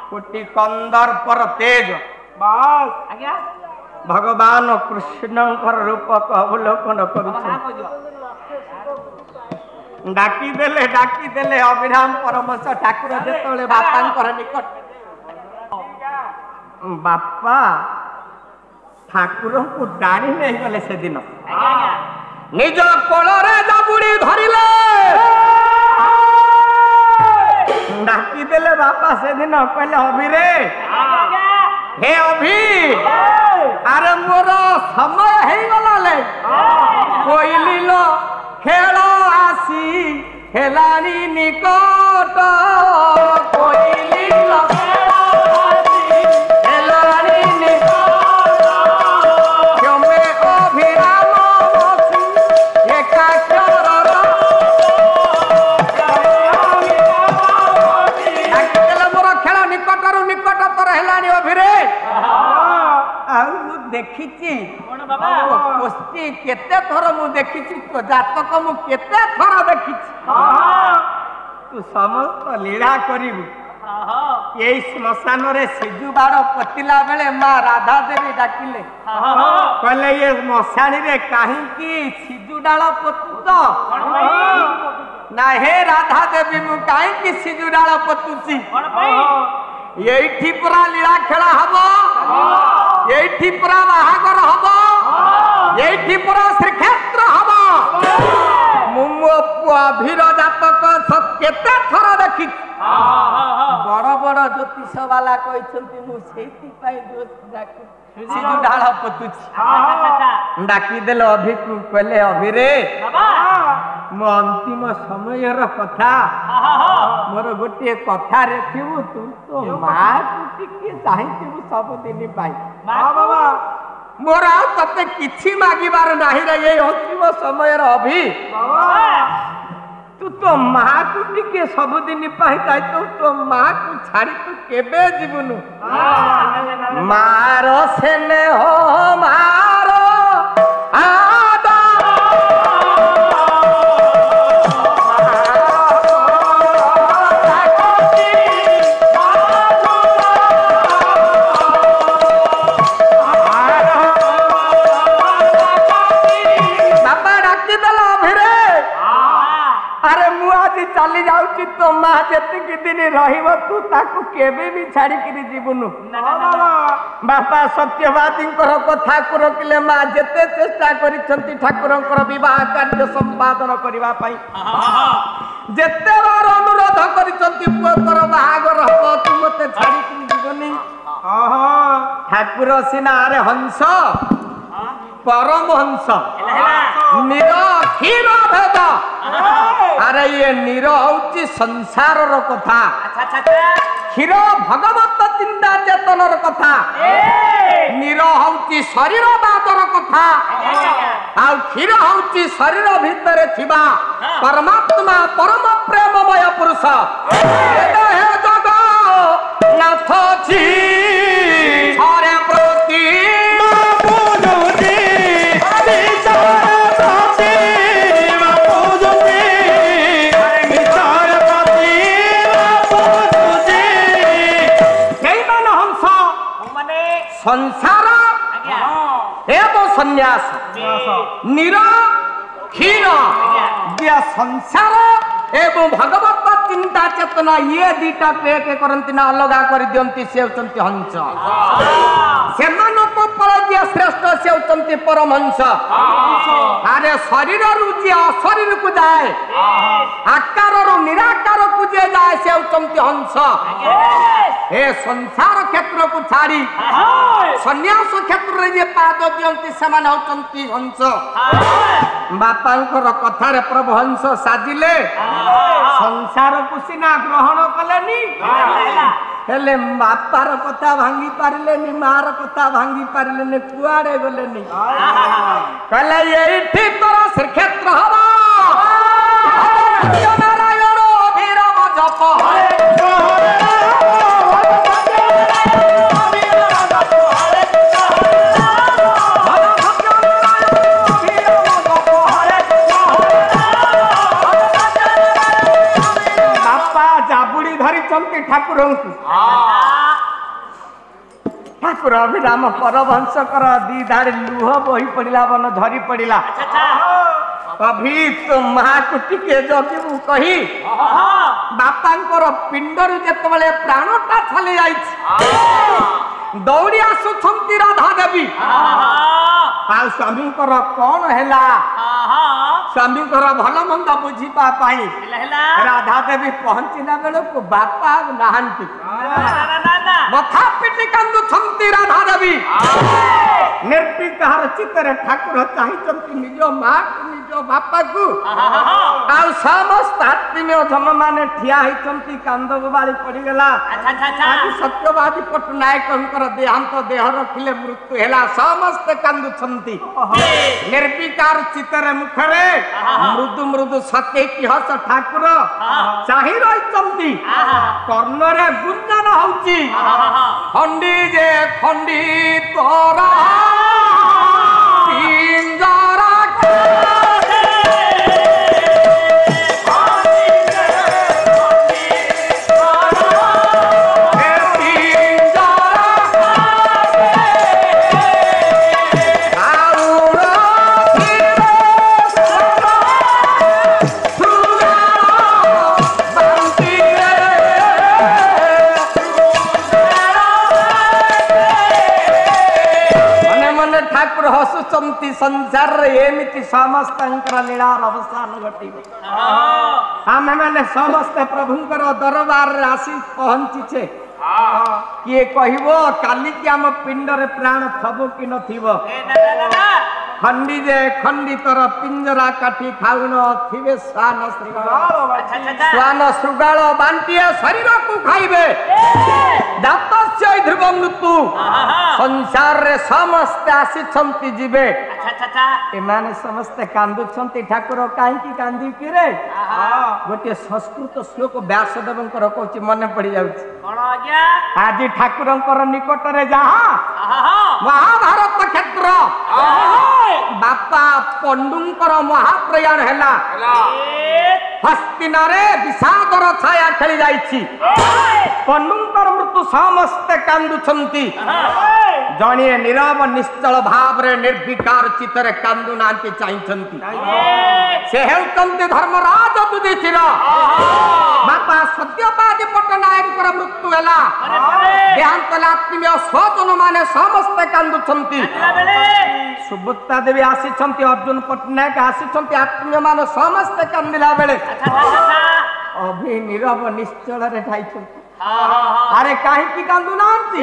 कोटि कंदर पर तेज भगवान कृष्ण रूप को अवलोकन कर डाकी देले अभिराम परमहंस ठाकुर जेतले बापा निकट बापा ठाकुर को डाणी नहीं गले से दिन निज कोलरे जाबुड़ी धरिले डाकी देले बापा से दिन कहले अभी रे हे अभी अरे मोर समय है गला ले कोइली लो खेल आसी हेलानी निकट कोइली लो हेलानी निकट क्यों अभिराम बसी एकाक्षर देखी केते थर मु देखी तो जातक मु केते थर देखी तू समस्त लीला करिबु यही श्मशान रे सिजु बाड़ पतिला बेले माँ राधा देवी डाकिले कहले ये मशाणी रे कहीं सिजु डाल पतुच ना हे राधा देवी मु कहीं सिजु डाल पतुची यही पुरा लीला खेला हब यही पुरा बाहागर हब यही पुरा श्रीक्षेत्र हब अभिर जातक केते थर देखी बड़ बड़ ज्योतिष वाला सिजु ढाल पतुची डाकी देले अभि को कहले अभि रे मो अंतिम समय कथा मोर गोटे कथा रखिबु तू तो माँ को टिके चाहिबु सब दिन पाई बाबा मोर आ तते किछि मागिबार नाही रे ये अंतिम समय अभि तू तो माँ को टिके सब दिन पाई जाय तो माँ को छाड़ी तू केबे जीवनु मारो सेने हो मारो ଆଜି ଚାଲି ଯାଉଛି ତୋ ମା ଯେତିକି ଦିନ ରହିବ ତୁ ତାକୁ କେବେ ବି ଛାଡ଼ିକିରି ଯିବୁନୁ। ବାପା ସତ୍ୟବାଦୀଙ୍କର କଥାକୁ ରଖିଲେ ମା ଯେତେ ଚେଷ୍ଟା କରିଛନ୍ତି ଠାକୁରଙ୍କର ବିବାହ କାର୍ଯ୍ୟ ସମ୍ପାଦନ କରିବା ପାଇଁ, ଯେତେ ବାର ଅନୁରୋଧ କରିଛନ୍ତି ପୁଅ ତୋର ବାହାଘର ହବ ତୁ ମତେ ଛାଡ଼ିକିରି ଯିବନି। ଠାକୁର ସିନା ଆରେ ହଂସ ପରମହଂସ ନିର କ୍ଷୀର ଭେଦ, ଆରେ ଇଏ ନିର ହଉଛି ସଂସାରର କଥା, କ୍ଷୀର ଭଗବତ ଚିନ୍ତା ଚେତନର କଥା, ନିର ହଉଛି ଶରୀରବାଦର କଥା, ଆଉ କ୍ଷୀର ହଉଛି ଶରୀର ଭିତରେ ଥିବା ପରମାତ୍ମା ପରମ ପ୍ରେମମୟ ପୁରୁଷ। ହେ ଜଗ ନାଥ ଅଛି ହରେ ପ୍ରତି ସଂସାର ଏବଂ ସନ୍ନ୍ୟାସ ନିର କ୍ଷୀର ଦିଆ ସଂସାର ଏବଂ ଭଗବତ ଚିନ୍ତା ଚେତନା ଇଏ ଦିଟାକୁ ଏକ କରନ୍ତି ନା ଅଲଗା କରିଦିଅନ୍ତି, ସେ ହେଉଛନ୍ତି ହଂସ। ସେମାନଙ୍କ ଉପରେ ଯିଏ ଶ୍ରେଷ୍ଠ ସେ ହେଉଛନ୍ତି ପରମହଂସ। ଆରେ ଶରୀରରୁ ଯିଏ ଅଶରୀରକୁ ଯାଏ, ଆକାରରୁ ନିରାକାରକୁ ଯିଏ ଯାଏ ସେ ହେଉଛନ୍ତି ହଂସ। ଏ ସଂସାର କ୍ଷେତ୍ରକୁ ଛାଡ଼ି ସନ୍ନ୍ୟାସ କ୍ଷେତ୍ରରେ ଯିଏ ପାଦ ଦିଅନ୍ତି ସେମାନେ ହେଉଛନ୍ତି ହଂସ। ବାପାଙ୍କର କଥାରେ ପ୍ରଭୁ ହଂସ ସାଜିଲେ, ସଂସାରକୁ ସିନା ଗ୍ରହଣ କଲେନି ହେଲେ ବାପାର କଥା ଭାଙ୍ଗି ପାରିଲେନି, ମାର କଥା ଭାଙ୍ଗି ପାରିଲେନି, କୁଆଡେ ଗଲେନି। କହିଲେ ଏଇଠି ତୋର ଶ୍ରୀକ୍ଷେତ୍ର ହବ, ନାରାୟଣ ଅଭିରାମ ଜପ ଠାକୁରଙ୍କୁ। ଠାକୁର ଅଭିରାମ ପରମହଂସଙ୍କର ଦି ଧାଡ଼ି ଲୁହ ବୋହି ପଡ଼ିଲା, ମନ ଝରି ପଡ଼ିଲା। ଅଭି ତୋ ମାକୁ ଟିକେ ଜଗିବୁ କହି ବାପାଙ୍କର ପିଣ୍ଡରୁ ଯେତେବେଳେ ପ୍ରାଣଟା ଛାଲି ଯାଇଛି ଦୌଡ଼ି ଆସୁଛନ୍ତି ରାଧା ଦେବୀ। ଆଉ ସ୍ୱାମୀଙ୍କର କଣ ହେଲା, ସ୍ୱାମୀଙ୍କର ଭଲ ମନ୍ଦ ବୁଝିବା ପାଇଁ ରାଧା ଦେବୀ ପହଞ୍ଚିଲା ବେଳକୁ ବାପା ନାହାନ୍ତି। ମଥା ପିଟି କାନ୍ଦୁଛନ୍ତି ରାଧା ଦେବୀ। ନିର୍ବିକାର ଚିତ୍ତରେ ଠାକୁର ଚାହିଁଛନ୍ତି ନିଜ ମାକୁ ନିଜ ବାପାକୁ। ଆଉ ସମସ୍ତ ଆତ୍ମୀୟ ଜନମାନେ ଠିଆ ହେଇଛନ୍ତି, କାନ୍ଦ ବୋବାଳି ପଡ଼ିଗଲା। ଆଜି ସତ୍ୟବାଦୀ ପଟ୍ଟନାୟକଙ୍କର ଦେହାନ୍ତ, ଦେହ ରଖିଲେ ମୃତ୍ୟୁ ହେଲା, ସମସ୍ତେ କାନ୍ଦୁଛନ୍ତି। ନିର୍ବିକାର ଚିତ୍ତରେ ମୁଖରେ ମୃଦୁ ମୃଦୁ ସତେକି ହସ ଠାକୁର ଚାହିଁ ରହିଛନ୍ତି। କର୍ଣ୍ଣରେ ଗୁଞ୍ଜନ ହଉଛି, ଖଣ୍ଡି ଯେ ଖଣ୍ଡି ତୋର ପିଞ୍ଜରା ହସୁଛନ୍ତି। ସଂସାରରେ ଏମିତି ସମସ୍ତଙ୍କର ଲୀଳାର ଅବସାନ ଘଟିବ। ଆମେମାନେ ସମସ୍ତେ ପ୍ରଭୁଙ୍କର ଦରବାରରେ ଆସି ପହଞ୍ଚିଛେ। କିଏ କହିବ କାଲିକି ଆମ ପିଣ୍ଡରେ ପ୍ରାଣ ଥବ କି ନଥିବ। ଖଣ୍ଡି ଯେ ଖଣ୍ଡି ତୋର ପିଞ୍ଜରା କାଠି ଖାଉନ ଥିବେ ଶ୍ୱାନ ଶୃଗାଳ। ଶ୍ୱାନ ଶୃଗାଳ ବାଣ୍ଟିଏ ଶରୀରକୁ ଖାଇବେ, ଦାତସ୍ୟ ଧ୍ରୁବ ମୃତ୍ୟୁ। ସଂସାରରେ ସମସ୍ତେ ଆସିଛନ୍ତି ଯିବେ। ଏମାନେ ସମସ୍ତେ କାନ୍ଦୁଛନ୍ତି। ଠାକୁର କାହିଁକି କାନ୍ଦିକିରେ? ଗୋଟିଏ ସଂସ୍କୃତ ଶ୍ଲୋକ ବ୍ୟାସଦେବଙ୍କର କହୁଛି, ମନେ ପଡିଯାଉଛି। ଆଜି ଠାକୁରଙ୍କର ନିକଟରେ ଯାହା ମହାଭାରତ କ୍ଷେତ୍ର ବାପା ପଣ୍ଡୁଙ୍କର ମହାପ୍ରୟାଣ ହେଲା। हस्तिनारे विषादर छाया खेली जाइछि पन्नुंकर मृत्यु समस्ते कांदुछंती जणिए नीरव निश्चल भाव रे निर्विकार चित्तरे कांदु नांती चाहिछंती से हेउचंती धर्मराज युधिष्ठिर बापा सत्यपादी पट्टनायक मृत्यु हैला देहांत आत्मीय स्वजन माने समस्ते कांदुछंती सुभद्रा देवी आसीछंती अर्जुन पट्टनायक आसीछंती आत्मीय माने समस्ते कांदिला बेले अभी नीरव निश्चल रे ठाइछंती अरे काहे की कांदु नांती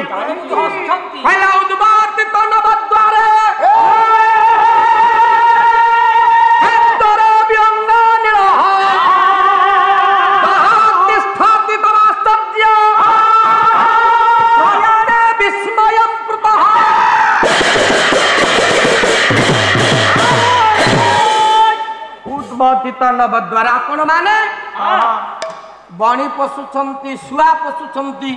हैला उद्बाटित नवद्वारे नवद्वार आपण माने बणी पशुछंती शुआ पशुछंती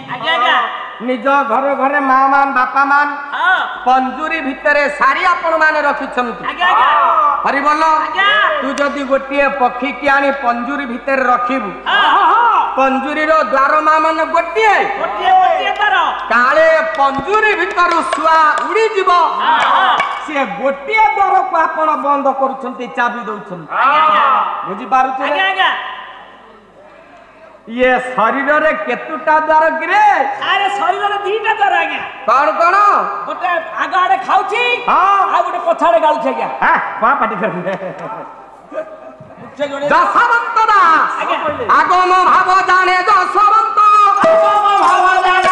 निज घर घरे माँ मान बापा मान पंजुरी भितरे सारी आपण माने रखिछंती हरि बोल तू जदि गोटिए पक्षी की आनी पंजुरी भितर रखिबू पंजुरी रो द्वार माँ मान गोटिए काले पंजुरी भितर शुआ उड़ी जीव से गोटिए द्वार को आपण बंद करूछंती चाबी दउछंती बुझी पारुछे ये शरीर रे केतुटा द्वार गिरे अरे शरीर रे दीटा द्वार आज्ञा कौन कौन गोटे आगा आड़े खाउची हां आ गोटे पछाड़े गालुछ आज्ञा हां पा पाटी कर जसवंत दास आगम भाव जाने जसवंत आगम भाव जाने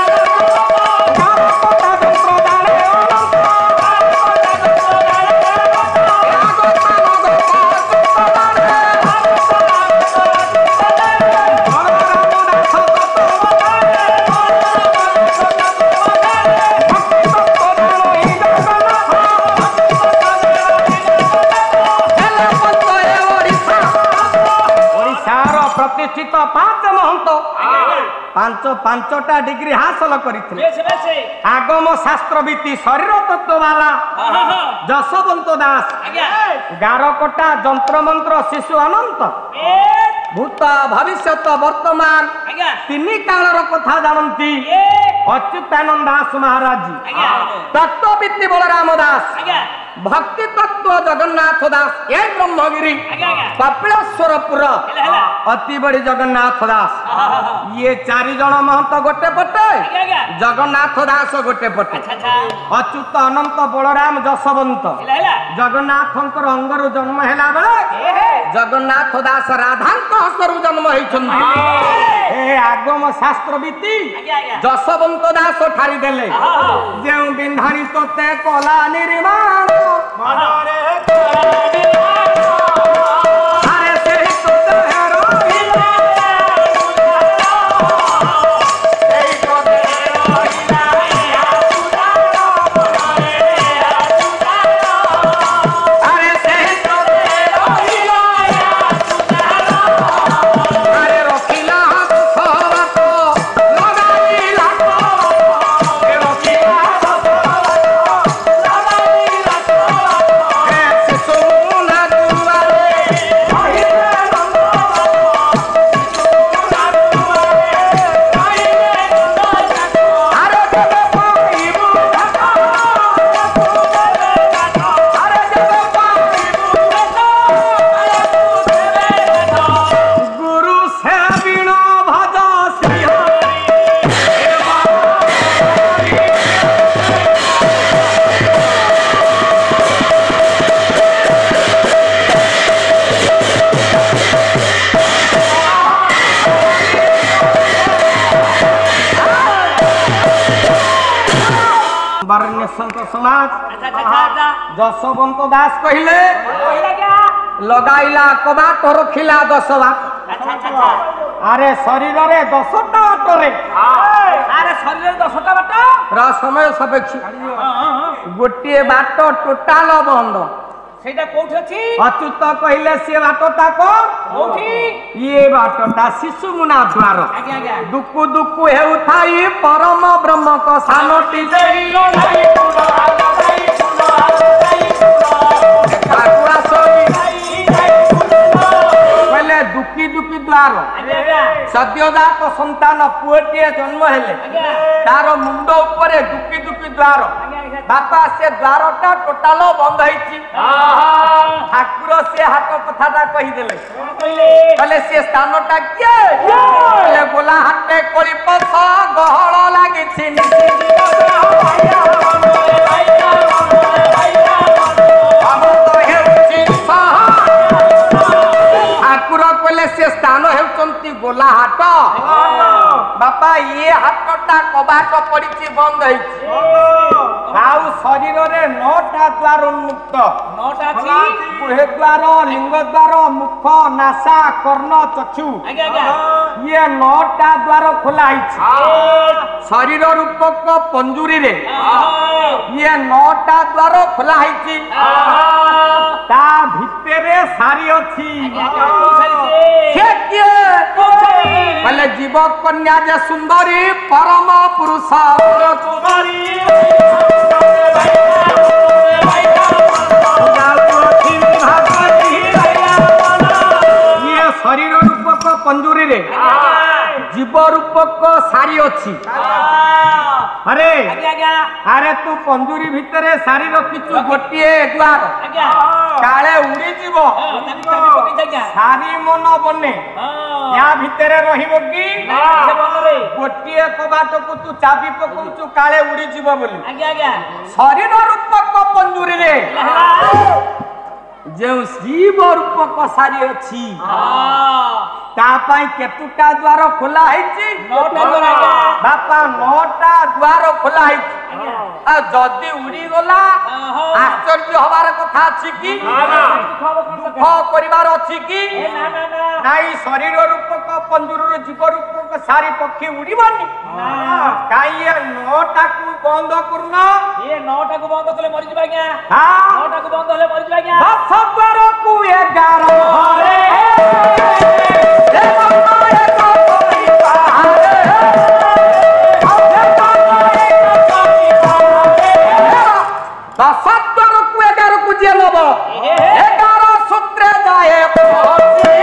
प्रतिष्ठित पांच महंत पांचटा डिग्री हासिल करथिले आगम शास्त्रविति शरीर तत्व वाला जसवंत दास गारकटा जंत्र मंत्र शिशु अनंत भूत भविष्यत वर्तमान तीन कालर कथा जानती अच्युतानंद दास महाराज जी तत्वविति बलराम दास भक्ति तत्व जगन्नाथ दास ए ब्रह्मगिरी कपिलेश्वरपुर अति बड़ी जगन्नाथ दास ये चारि जन महंत गोटे पटे जगन्नाथ दास गोटे पटे अच्युत अनंत बलराम जसवंत जगन्नाथंकर अंगरु जन्म हैला बेले जगन्नाथ दास राधांक हस्तरु जन्म होइछन्ति ए आगम शास्त्रविति जसवंत दास ठारी देले जेउ बिंधाणी तोते कला निर्माण मनरे अरे से तोते रोइला ए तोते रोइला या सुदारो मनरे अरे से तोते रोइला या सुदारो अरे रखिला सबक लगाइला ए रखिला समाज जसवंत दास कहले लगाइला कबाट रखिला 10 बात अरे शरीर रे 10टा बाटरे अरे शरीर रे 10टा बाट रा समय सापेक्ष गोटे बाट टोटाल बंद सेटा कोठी अछि अच्युत कहले से बाटटा को कोठी ये बाटटा शिशु मुना द्वार आज्ञा आज्ञा दुकु दुकु हेउ थाई परम ब्रह्म को सानोटी देई ओलाई पुरा आलाई पुरा ठाकुरा सोई कहले दुकी दुकी द्वार ଆଜ୍ଞା ଆଜ୍ଞା सद्यजात संतान पुएटिए जन्म हेले ଆଜ୍ଞା तार मुंड उपरे दुकी दुकी द्वार ଆଜ୍ଞା बापा से द्वारटा टोटाल बंद होईची ठाकुर से हाथ कथाटा कहीदेले କଣ କହିଲେ कहले से स्थानटा किए कहले गोला हाटे करी पछ गहळ लागिछि ठाकुर कहले से स्थान हेउचंती गोला हाट बापा ये हाटटा कबाट पड़िछि बंद होईछि आउ शरीर रे 9टा द्वार उन्मुक्त ନଅଟା ଅଛି गुहे द्वार लिंग द्वार मुख नासा कर्ण चक्षु ଆଜ୍ଞା ଆଜ୍ଞା ये 9टा द्वार खोला होईछि शरीर रूपक पंजुरी रे ये 9टा द्वार खोला होईछि ता भितरे सारी अछि से किए बोले जीव कन्या जे सुंदरी परम पुरुष ये शरीर रूपक पंजुरी रे जीव रूपक सारी अछि अरे ଆଜ୍ଞା ଆଜ୍ଞା अरे तू पंजुरी भितरे सारी रखिचु गोटिए द्वार ଆଜ୍ଞା काले उड़ी जीव ତାକୁ ପକେଇଛି ଆଜ୍ଞା सारी मन बने या भितरे रहिबो की ସେ ବନରେ गोटिए कबाट को तू चाबी पकौचु काले उड़ी जीव बोली ଆଜ୍ଞା ଆଜ୍ଞା शरीर रूपक पंजुरी रे जो शिव रूपक सारी अछि ता पाई केतुटा द्वार खोला हैछि ନଅଟା ଦ୍ୱାର ଆଜ୍ଞା बापा 9टा द्वार खोला हैछि आ जदी उड़ी गला आश्चर्य हबार कथा अछि की दुख परिवार अछि की ନା ନା ନା नाई शरीर रूपक पंजुर जीव रूपक सारी पक्षी उड़ीबनी काई ये 9टा को बंद करन ଇଏ ନଅଟାକୁ ବନ୍ଦ କଲେ ମରିଯିବ ଆଜ୍ଞା हां ନଅଟାକୁ ବନ୍ଦ ହେଲେ ମରିଯିବ ଆଜ୍ଞା 10 द्वार को 11 हरे हे माए को परिवार दशद्वार को 11 को जे लब 11 सूत्र जाए पहुंचे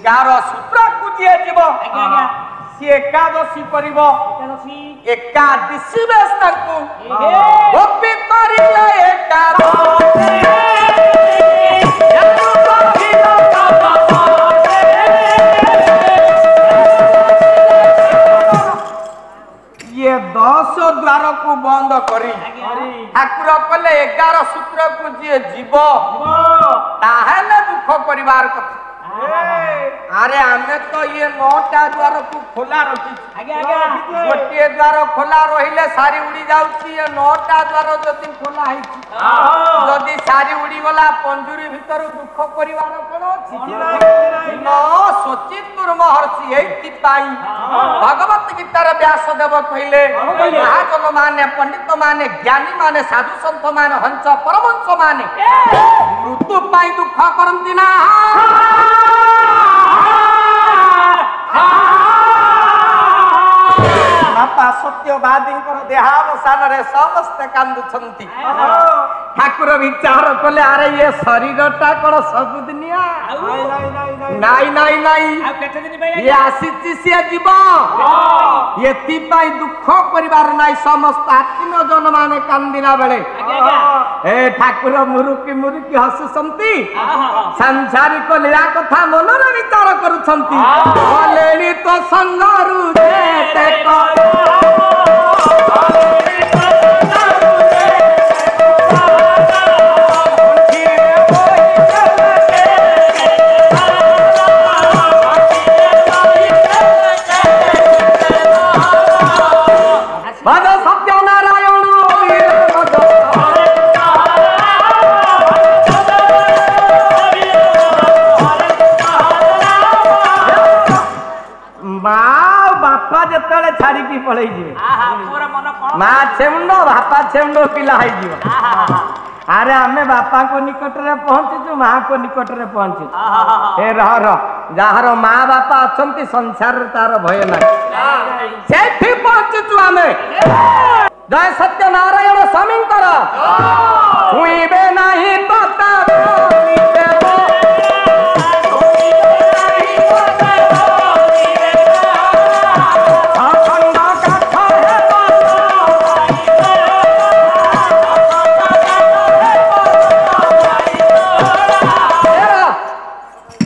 11 सूत्र को जे जीव ଆଜ୍ଞା ଆଜ୍ଞା सी एकादशी करिब ଏକାଦଶୀ एकादशी बेस ताकू ହେ गोपी करिले एकादशी ये 10 द्वार को बंद करी ठाकुर कहले 11 सूत्र को जे जीव ताहेले दुख परिवार कथा अरे आमे तो ये 9टा द्वार को खोला रखी ଆଜ୍ଞା ଆଜ୍ଞା गोटे द्वार खोला रहिले सारी उड़ी जाउची ये 9टा द्वार जदी खोला हैची जदी सारी उड़ी गला पंजुरी भीतर दुख परिवार कोन अछि न सचितुर महर्षि एति पाई भगवत गीता रे व्यास देव कहिले महाजन माने पंडित माने ज्ञानी माने साधु संत माने हंस परमहंस माने मृत्यु पाई दुख करंती ना बापा सत्यवादी देहावसान रे समस्त कांदुछंती ठाकुर विचार कले अरे ये शरीरटा कोन सबुदिनिया नाई नाई नाई ଆଉ କେତେ ଦିନ ପାଇଁ ये आसीची से जीव एति पाई दुख परिवार नाई समस्त आत्म जन माने कांदिना बेले ଆଜ୍ଞା ଆଜ୍ଞା ए ठाकुर मुरुकी मुरुकी हसुछंती ଆହା संसारिक लीला कथा मनर विचार करुछंती बोलेली तो संगरु देते को भज सत्य नारायण माँ बापा जेतले छाड़ी की पळै जिवे ଆହା ମୋର ମନ କଣ माँ छेमुंड बापा छेमुंड पिला है जीव ଆହା अरे हमें बापा को निकट रे पहुंचीचु माँ को निकट रे पहुंचीचु ଆହା ए रह जार माँ बापा अछंती संसार रे तार भय नाही सेठी पहुंचीचु हमें ଜୟ ସତ୍ୟ ନାରାୟଣ ସ୍ୱାମୀଙ୍କର ଛୁଇଁବେ ନାହିଁ ତଥା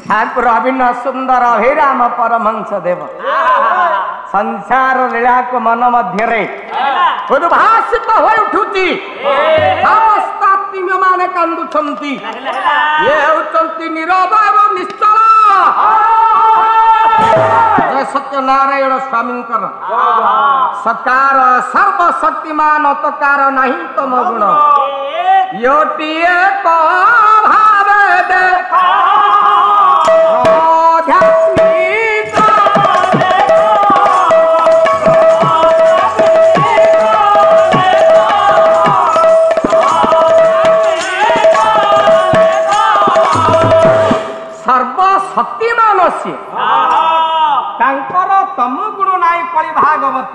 ଠାକୁର ଅଭିନ୍ନ ସୁନ୍ଦର ହେ ରାମ ପରମହଂସ ଦେବ ସଂସାର ଲୀଳାକୁ ମନ ମଧ୍ୟରେ ଉଦ୍ଭାସିତ ହୋଇ ଉଠୁଛି। ସମସ୍ତ ଆତ୍ମୀୟମାନେ କାନ୍ଦୁଛନ୍ତି। ଇଏ ହେଉଛନ୍ତି ନିରବ ଏବଂ ନିଶ୍ଚଳ ଜୟ ସତ୍ୟ ନାରାୟଣ ସ୍ୱାମୀଙ୍କର ସକାର ସର୍ବଶକ୍ତିମାନ ତକାର ନାହିଁ ତମ ଗୁଣ ୟୋଟିଏ ଭାବେ ଦେଖ ସର୍ବଶକ୍ତିମାନ ସିଏ ତାଙ୍କର ତମ ଗୁଣ ନାହିଁ କଳି ଭାଗବତ।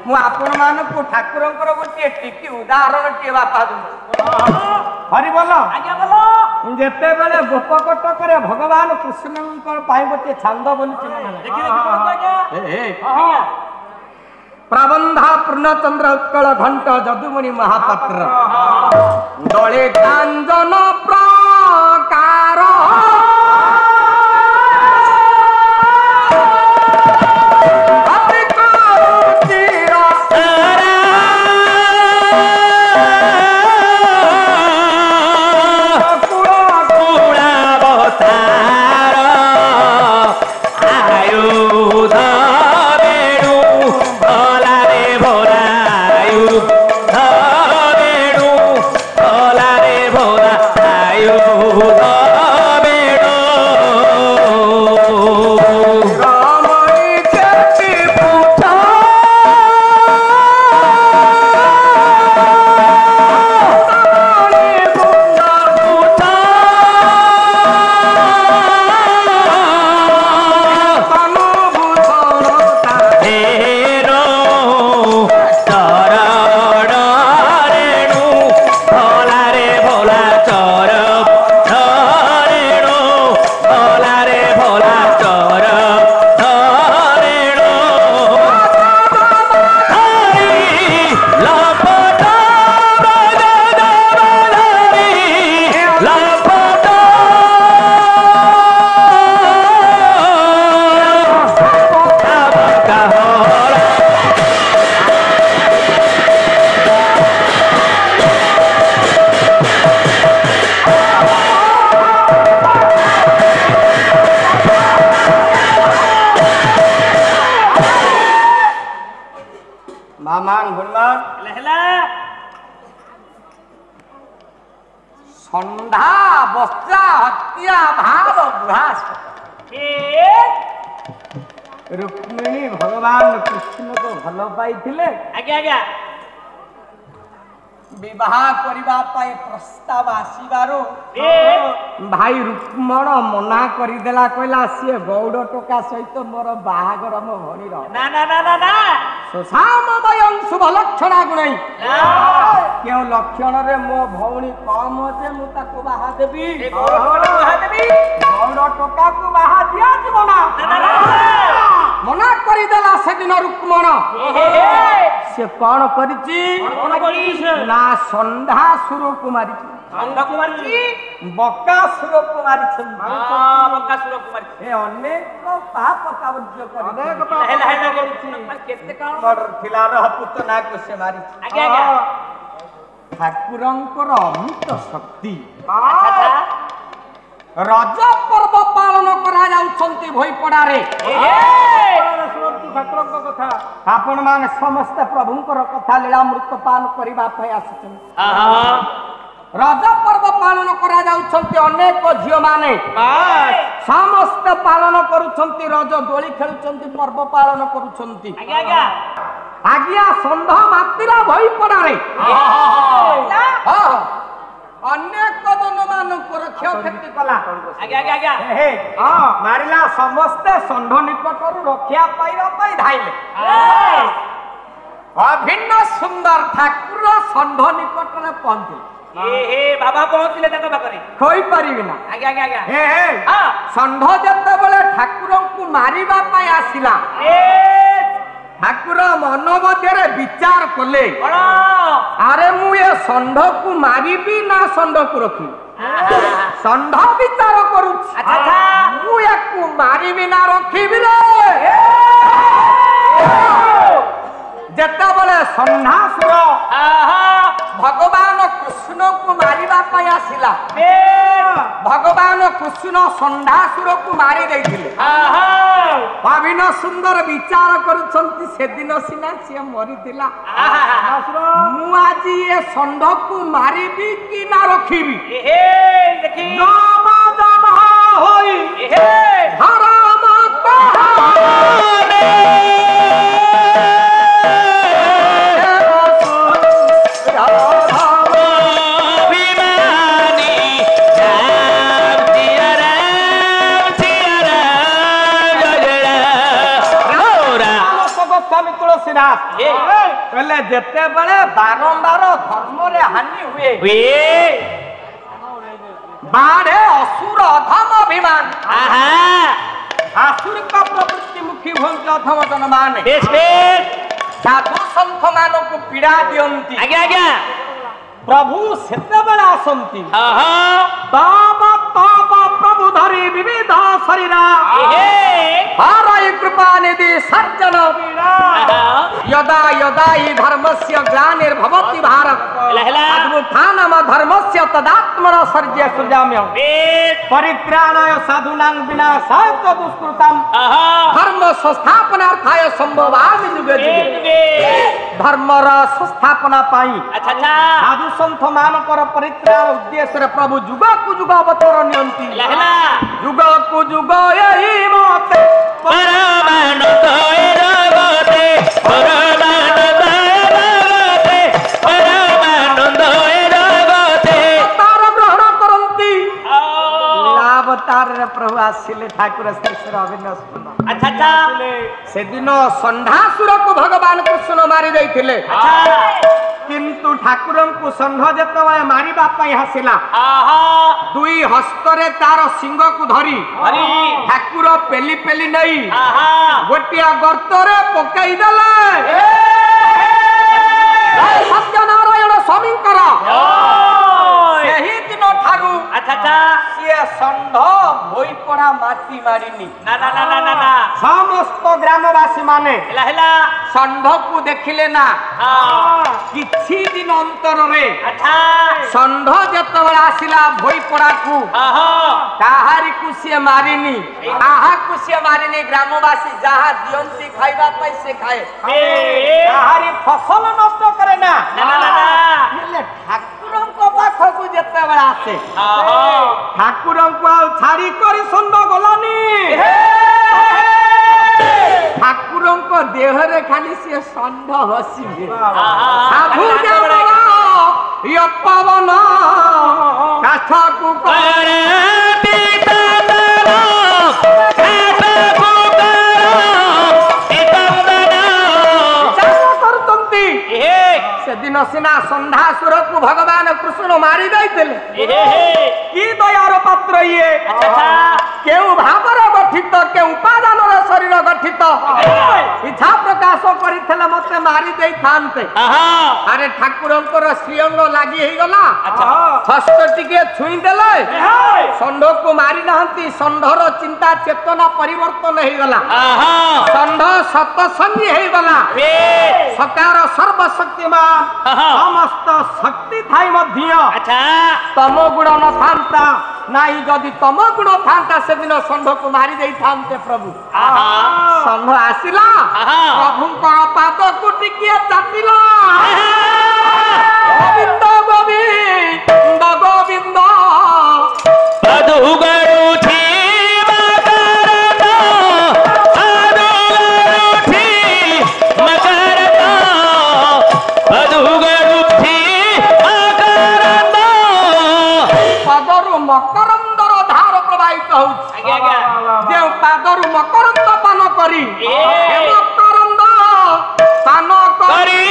ମୁଁ ଆପଣମାନଙ୍କୁ ଠାକୁରଙ୍କର ଗୋଟିଏ ଟିକି ଉଦାହରଣଟିଏ ବାପା ଦେଉଛି। ହରିବୋଲ ଯେତେବେଳେ ଗୋପକଟକରେ ଭଗବାନ କୃଷ୍ଣଙ୍କ ପାଇଁ ଗୋଟିଏ ଛାନ୍ଦ ବୋଲୁଛି ପ୍ରବନ୍ଧ ପୂର୍ଣ୍ଣଚନ୍ଦ୍ର ଉତ୍କଳ ଘଣ୍ଟ ଯଦୁମଣି ମହାପାତ୍ର ଦଳେ କାଞ୍ଜନ ପ୍ରକାର ସନ୍ଧା ବସ୍ତ୍ରା ହତ୍ୟା ଭାବ ବୁହାସ ରୁକ୍ମିଣୀ ଭଗବାନ କୃଷ୍ଣକୁ ଭଲ ପାଇଥିଲେ। ଆଜ୍ଞା ଆଜ୍ଞା ବିବାହ କରିବା ପାଇଁ ପ୍ରସ୍ତାବ ଆସିବାରୁ ଭାଇ ରୁକ୍ମଣ ମନା କରିଦେଲା କହିଲା ସିଏ ଗୌଡ଼ ଟୋକା ସହିତ ମୋର ବାହାଘର ମୋ ଭଉଣୀର ନା ନା ନା ନା ନା ସୁଷାମବୟଂ ଶୁଭ ଲକ୍ଷଣା ଗୁଣଇ କେଉଁ ଲକ୍ଷଣରେ ମୋ ଭଉଣୀ କମ ଯେ ମୁଁ ତାକୁ ବାହା ଦେବି ଗୌଡ଼ ଟୋକାକୁ ବାହା ଦିଆଯିବ ନା ମନା କରିଦେଲା ସେଦିନ ରୁକ୍ମଣ। ସେ କଣ କରିଛି ନା ସନ୍ଧ୍ୟାସୁରକୁ ମାରିଛି ବକାସୁରକୁ ମାରିଛନ୍ତି ଅନେକ ପାପ କାର୍ଯ୍ୟ ଥିଲାର ପୁତନାକୁ ସେ ମାରିଛି। ଠାକୁରଙ୍କର ଅମୃତ ଶକ୍ତି ରଜ ପର୍ବ ପାଳନ କରାଯାଉଛନ୍ତି ଭୋଇପଡ଼ାରେ। ଠାକୁରଙ୍କ କଥା ଆପଣ ମାନେ ସମସ୍ତେ ପ୍ରଭୁଙ୍କର କଥା ଲୀଳାମୃତ ପାନ କରିବା ପାଇଁ ଆସିଛନ୍ତି। ରଜ ପର୍ବ ପାଳନ କରାଯାଉଛନ୍ତି ଅନେକ ଝିଅ ମାନେ ସମସ୍ତେ ପାଳନ କରୁଛନ୍ତି ରଜ ଦୋଳି ଖେଳୁଛନ୍ତି ପର୍ବ ପାଳନ କରୁଛନ୍ତି। ଆଜ୍ଞା ଷଣ୍ଢ ମାତିରା ଭୋଇପଡ଼ାରେ ଅନେକ ଜନମାନଙ୍କର କ୍ଷୟକ୍ଷତି କଲା। ମାରିଲା ସମସ୍ତେ ଷଣ୍ଢ ନିକଟରୁ ରକ୍ଷା ପାଇବା ପାଇଁ ଧାଇଲେ। ଅଭିନ୍ନ ସୁନ୍ଦର ଠାକୁର ଷଣ୍ଢ ନିକଟରେ ପହଞ୍ଚିଲେ। ବାବା ପହଞ୍ଚିଲେ ତାଙ୍କ ପାଖରେ କହିପାରିବି ନା। ଆଜ୍ଞା ଆଜ୍ଞା ଆଜ୍ଞା ହେ ହେ ହଁ। ଷଣ୍ଢ ଯେତେବେଳେ ଠାକୁରଙ୍କୁ ମାରିବା ପାଇଁ ଆସିଲା, ଠାକୁର ମନ ମଧ୍ୟରେ ବିଚାର କଲେ, କଣ ଆରେ ମୁଁ ଏ ଷଣ୍ଢକୁ ମାରିବି ନା ଷଣ୍ଢକୁ ରଖିବି? ଷଣ୍ଢ ବିଚାର କରୁଛି, ଆଚ୍ଛା ଆଚ୍ଛା ମୁଁ ୟାକୁ ମାରିବି ନା ରଖିବି ରେ? ଯେତେବେଳେ ଷଣ୍ଢାସୁର ଭଗବାନ କୃଷ୍ଣଙ୍କୁ ମାରିବା ପାଇଁ ଆସିଲା, ଭଗବାନ କୃଷ୍ଣ ଷଣ୍ଢାସୁରକୁ ମାରି ଦେଇଥିଲେ। ଅଭିନ୍ନ ସୁନ୍ଦର ବିଚାର କରୁଛନ୍ତି, ସେଦିନ ସିନା ସିଏ ମରିଥିଲା, ମୁଁ ଆଜି ଏ ଷଣ୍ଢକୁ ମାରିବି କି ନା ରଖିବି? ଦେଖି ହୋଇ କହିଲେ ଯେତେବେଳେ ବାରମ୍ବାର ଧର୍ମରେ ହାନି ହୁଏ, ବାଢେ ଅସୁର ଅଧମ ଅଭିମାନ, ଆସୁରିକ ପ୍ରବୃତ୍ତି ମୁଖୀ ହୁଅନ୍ତି ଅଧମ ଜନମାନେ, ସାଧୁ ସନ୍ଥ ମାନଙ୍କୁ ପୀଡା ଦିଅନ୍ତି। ଆଜ୍ଞା ଆଜ୍ଞା ପ୍ରଭୁ ସେତେବେଳେ ଆସନ୍ତି, ତବ ତବ ପ୍ରଭୁ ଧରି ବିବିଧ ଶରୀର ହରଇ କୃପା ନିଧି ସଜ୍ଜନ यदा यदा हि धर्मस्य ग्लानिर्भवति भारत अद्भुतानाम धर्मस्य तदात्मना सर्ज्य सृजाम्यहम् परित्राणाय साधूनां विनाशाय च दुष्कृताम् धर्म संस्थापनार्थाय संभवामि जुगे जुगे। धर्मर संस्थापना पाई साधु सन्थ मानकर परित्राण उद्देश्य प्रभु जुग को जुग अवतार नियंती। जुग को जुग यही मते परमानंद जगते परमानंद जगते परमानंद जगते अवतार ग्रहण करंती। अवतार रे प्रभु आसिले ठाकुर श्री श्री अभिन्न सुंदर। अच्छा अच्छा से दिन षण्ढासुर को भगवान कृष्ण मारी देइथिले। किंतु ठाकुर को षण्ढ जेतबे मारिबा पई हसिला, दुई हस्तरे तार सिंह को धरी ठाकुर पेली पेली नहीं गोटिया गर्तरे पकाई देले। सत्यनारायण स्वामींकर सेही दिन ठारू सिए षण्ढ भोई पड़ा माटी मारिनी। ना ना ना ना ना समस्त ग्रामवासी माने षण्ढ को देखिले ना किछि दिन अंतर रे षण्ढ जेतबेले आसिला भोई पड़ा को काहारी को सिए मारिनी, काहा को सिए मारिनी। ग्रामवासी जहा दियंती खाइबा पई से खाए, काहारी फसल नष्ट करे ना। हेले ठाकुरन को पाख को जेतबेले आसे ठाकुरन को छाड़ी करी षण्ढ गलानी। ठाकुरन को देह रे खाली से षण्ढ हसिबे। साधु देवरा य पवन काठ को परती तंदरो काठ को करतंती। से दिन सिना षण्ढासुर को भगवान कृष्ण मारी दैथिले। की दयार पात्र ये केउ भावर गठित के उपादान शरीर गठित इच्छा प्रकाश करिथिले मते मारी देई थानते। अरे ठाकुरंकर श्रीअंग लागि हे गला, हस्त टिके छुई देले, षण्ढ को मारी नहंती। षण्ढर चिंता चेतना परिवर्तन हे गला, षण्ढ सतसंगी हे गला। सकार सर्वशक्तिमान समस्त शक्ति थाई मध्य तम गुण न थांता नाही। जदि तम गुण थांता से दिन षण्ढ को मारी देई थांते प्रभु। षण्ढ आसिला प्रभुंकर पाद को टिकिए चापिला। गोविंद गोविंद गोविंद साधु गरुथी मकरत साधु गरुथी मकरत साधु गरुथी मकरत पदरु मकरंदर धार प्रवाहित होउछि। जे पादरु मकरंद पान करी मकरंद पान करी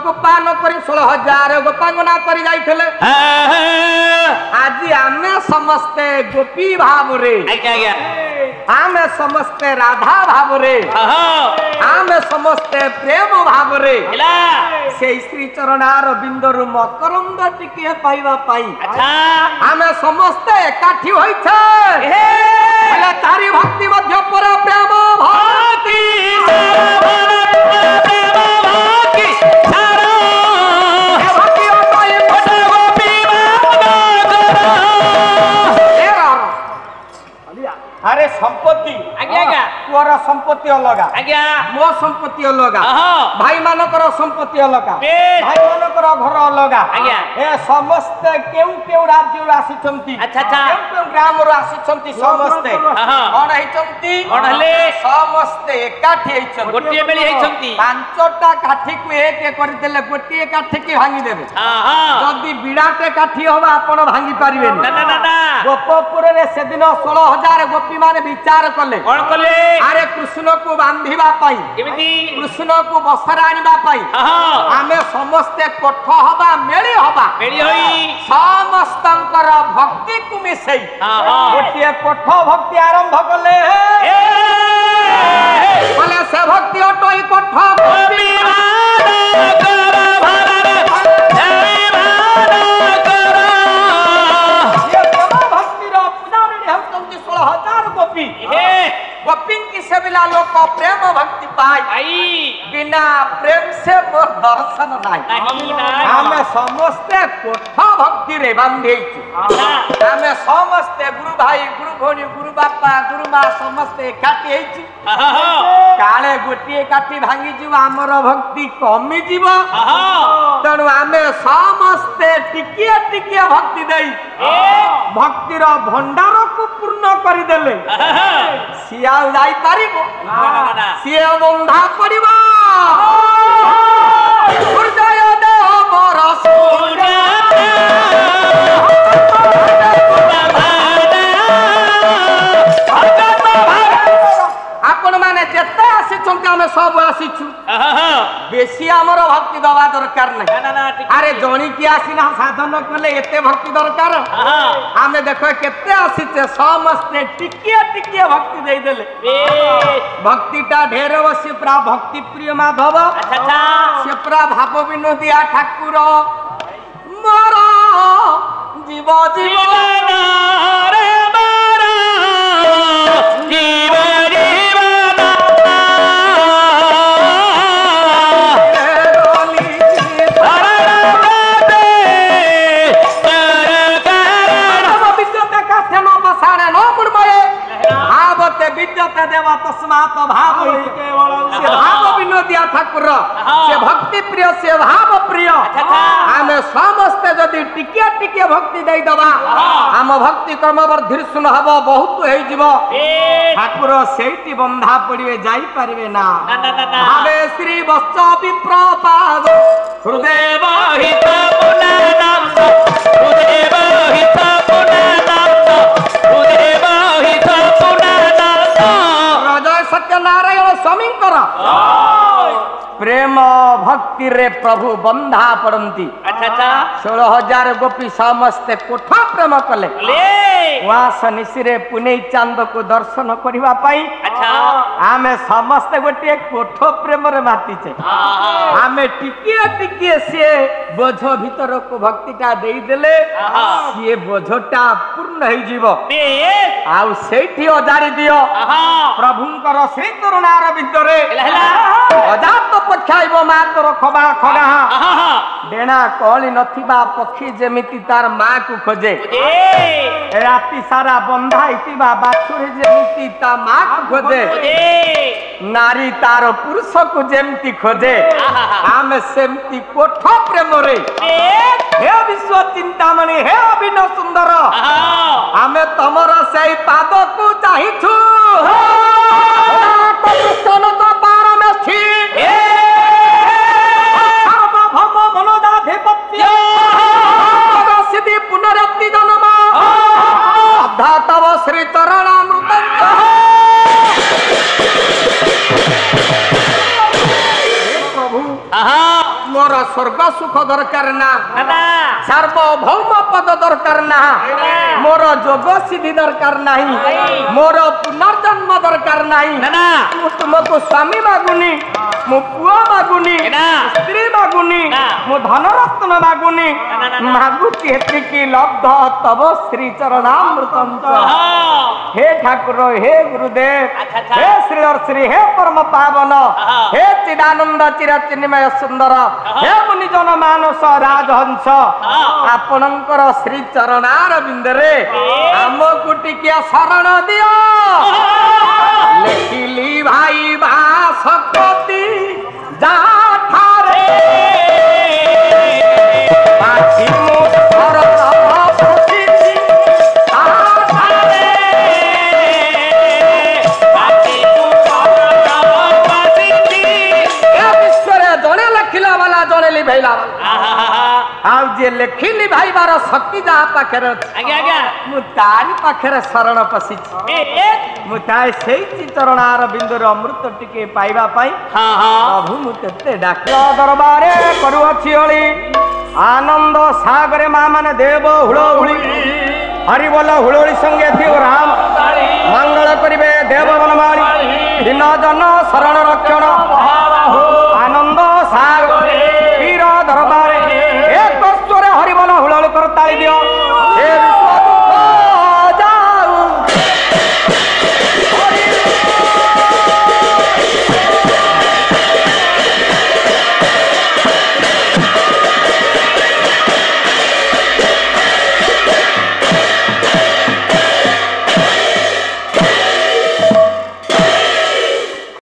को पान करी 16,000 गोपांगना करी जाइथिले आज आमे समस्ते गोपी भाव रे आज्ञा आमे समस्ते राधा भाव रे आमे समस्ते प्रेम भाव रे से श्री चरणार बिंदरु मकरंद टिके पाइबा पाई आमे समस्ते एकाठी होइछे हेले तारी भक्ति मध्य पर प्रेम भक्ति अरे संपत्ति आज्ञा तुअर संपत्ति अलगा मो संपत्ति अलगा भाई मानकर संपत्ति अलगा भाई मानकर घर अलगा ए समस्त केउ राज्य आसीचंती केउ ग्राम रो आसीचंती समस्त कोन हेचंती कोन हले समस्त एकाठी हेचंती गोटिए बेली हेचंती पांचटा काठी को एक करि देले गोटिए काठी के भांगी देबे जदी बिडाटे काठी होबा आपण भांगी पारिबेनी ना गोपपुर रे से दिन 16,000 गोपी माने विचार कले कोन कले अरे कृष्ण को बांधिबा पाई केमिति कृष्ण को बसरा आनिबा पाई आमे समस्ते कोठ हबा मेली होई समस्तंकर भक्ति को मिसई गोटिए कोठ भक्ति आरंभ कले बोले से भक्ति अटोई कोठ गोपी गोपी की सेविला लोग प्रेम भक्ति पाई बिना प्रेम से मोर दर्शन नहीं हमें समस्ते कोठ भक्ति रे बांधे हमें समस्ते गुरु भाई गुरु भौणी गुरु बापा गुरु माँ समस्ते एकाठी काले गोटे काठी भांगी जीव आमर भक्ति कमी जीव तेणु आमे समस्ते टिकिए टिकिए भक्ति दे भक्तिर भंडार को पूर्ण करदेले सी आई पारिबो सी बंधा पड़िबो हृदय देह मोर आपण माने जेते आसीचंती आमे सब आसीछु बेसी हमर भक्ति दवा दरकार नहीं अरे जणी की आसीना साधन कले एते भक्ति दरकार आमे देखो केते आसीचे समस्ते टिकिए टिकिए भक्ति दे देले भक्तिटा ढेर बसी प्रा भक्ति प्रिय माधव से प्रा भाव विनोदिया ठाकुर मोर जीव जीवन रे मारा जीव विद्यते देव तस्मात् भाव से भाव विनोदिया ठाकुर से भक्ति प्रिय से भाव प्रिय आमे समस्ते जदि टिकिया टिकिया भक्ति दे दबा आम भक्ति क्रम वर्धि सुन हबो बहुत हे जीव ठाकुर सेठी बंधा पड़िवे जाई परिवे ना भावे श्री वत्स विप्रपाद हृदय हित पुनानंद हृदय हित पुनानंद हृदय हित सत्यनारायण स्वामी प्रेम भक्ति रे प्रभु बंधा पड़ती 16,000 गोपी समस्ते कोठा प्रेम कले वास निशिरे पुनै चांद को दर्शन करबा पाई आमे समस्ते गोटे कोठ प्रेम रे मातीचे आमे टिकिए टिकिए से बोझ भीतर को भक्तिटा देई देले से बोझटा पूर्ण हो जीव आउ सेठी अजारी दियो प्रभुंकर श्री तरुणार भितरे अजात पक्षाइब मा तोर खबा खगा डेणा कळी नथिबा पक्षी जेमिति तार मां को खोजे राति सारा बंधा हितिबा बाछुरी जेमिति ता मां को खोजे नारी तार पुरुष को जेमिति खोजे आमे सेमिति कोठ प्रेम रे हे विश्व चिंतामणि हे अभिनव सुंदर आमे तमर सेई पाद को चाहिछु कृष्ण तो पार में स्थिर सार्वभौम मनोदाधिपत्य सिद्धि पुनरप्ति जन्म तव श्री चरणामृत प्रभु मोर स्वर्ग सुख दरकार ना ना सार्वभौम पद दरकार ना मोर जोग सिद्धि दरकार नहीं मोर पुनर्जन्म दरकार नहीं ना मु तुमको स्वामी मागुनी मु पुआ मागुनी स्त्री मागुनी मु धन रत्न मागुनी मागुची हेतिकी लब्ध तब श्री चरणामृतम हे ठाकुर हे गुरुदेव हे श्री श्री हे परम पावन हे चिदानंद चिर चिन्मय सुंदर हे मुनिजन मानस राजहंस आपणकर श्री चरणार बिंदरे आमको टिकिया शरण दियो लेखिली भाई भासकती जाठारे पाठी मु सरत प्रतिथि आठारे पाठी मु सरत प्रतिथि ए विश्वरे जणे लखिला वाला जणे लिभैला आउ जे लेखिली भाई बार शक्ति जा पाखरे आज्ञा आज्ञा मु तारी पाखरे शरण पसी मु ताय सेई चरणार बिंदुर अमृत टिके पाइबा पाई प्रभु मु तेते डाक दरबारे करूअछि ओळी आनंद सागरे मा माने देव हुळहुळी हरि बोल हुळहुळी संगे थियो राम मंगल करिवे देव बनमाली दिन जन शरण रक्षण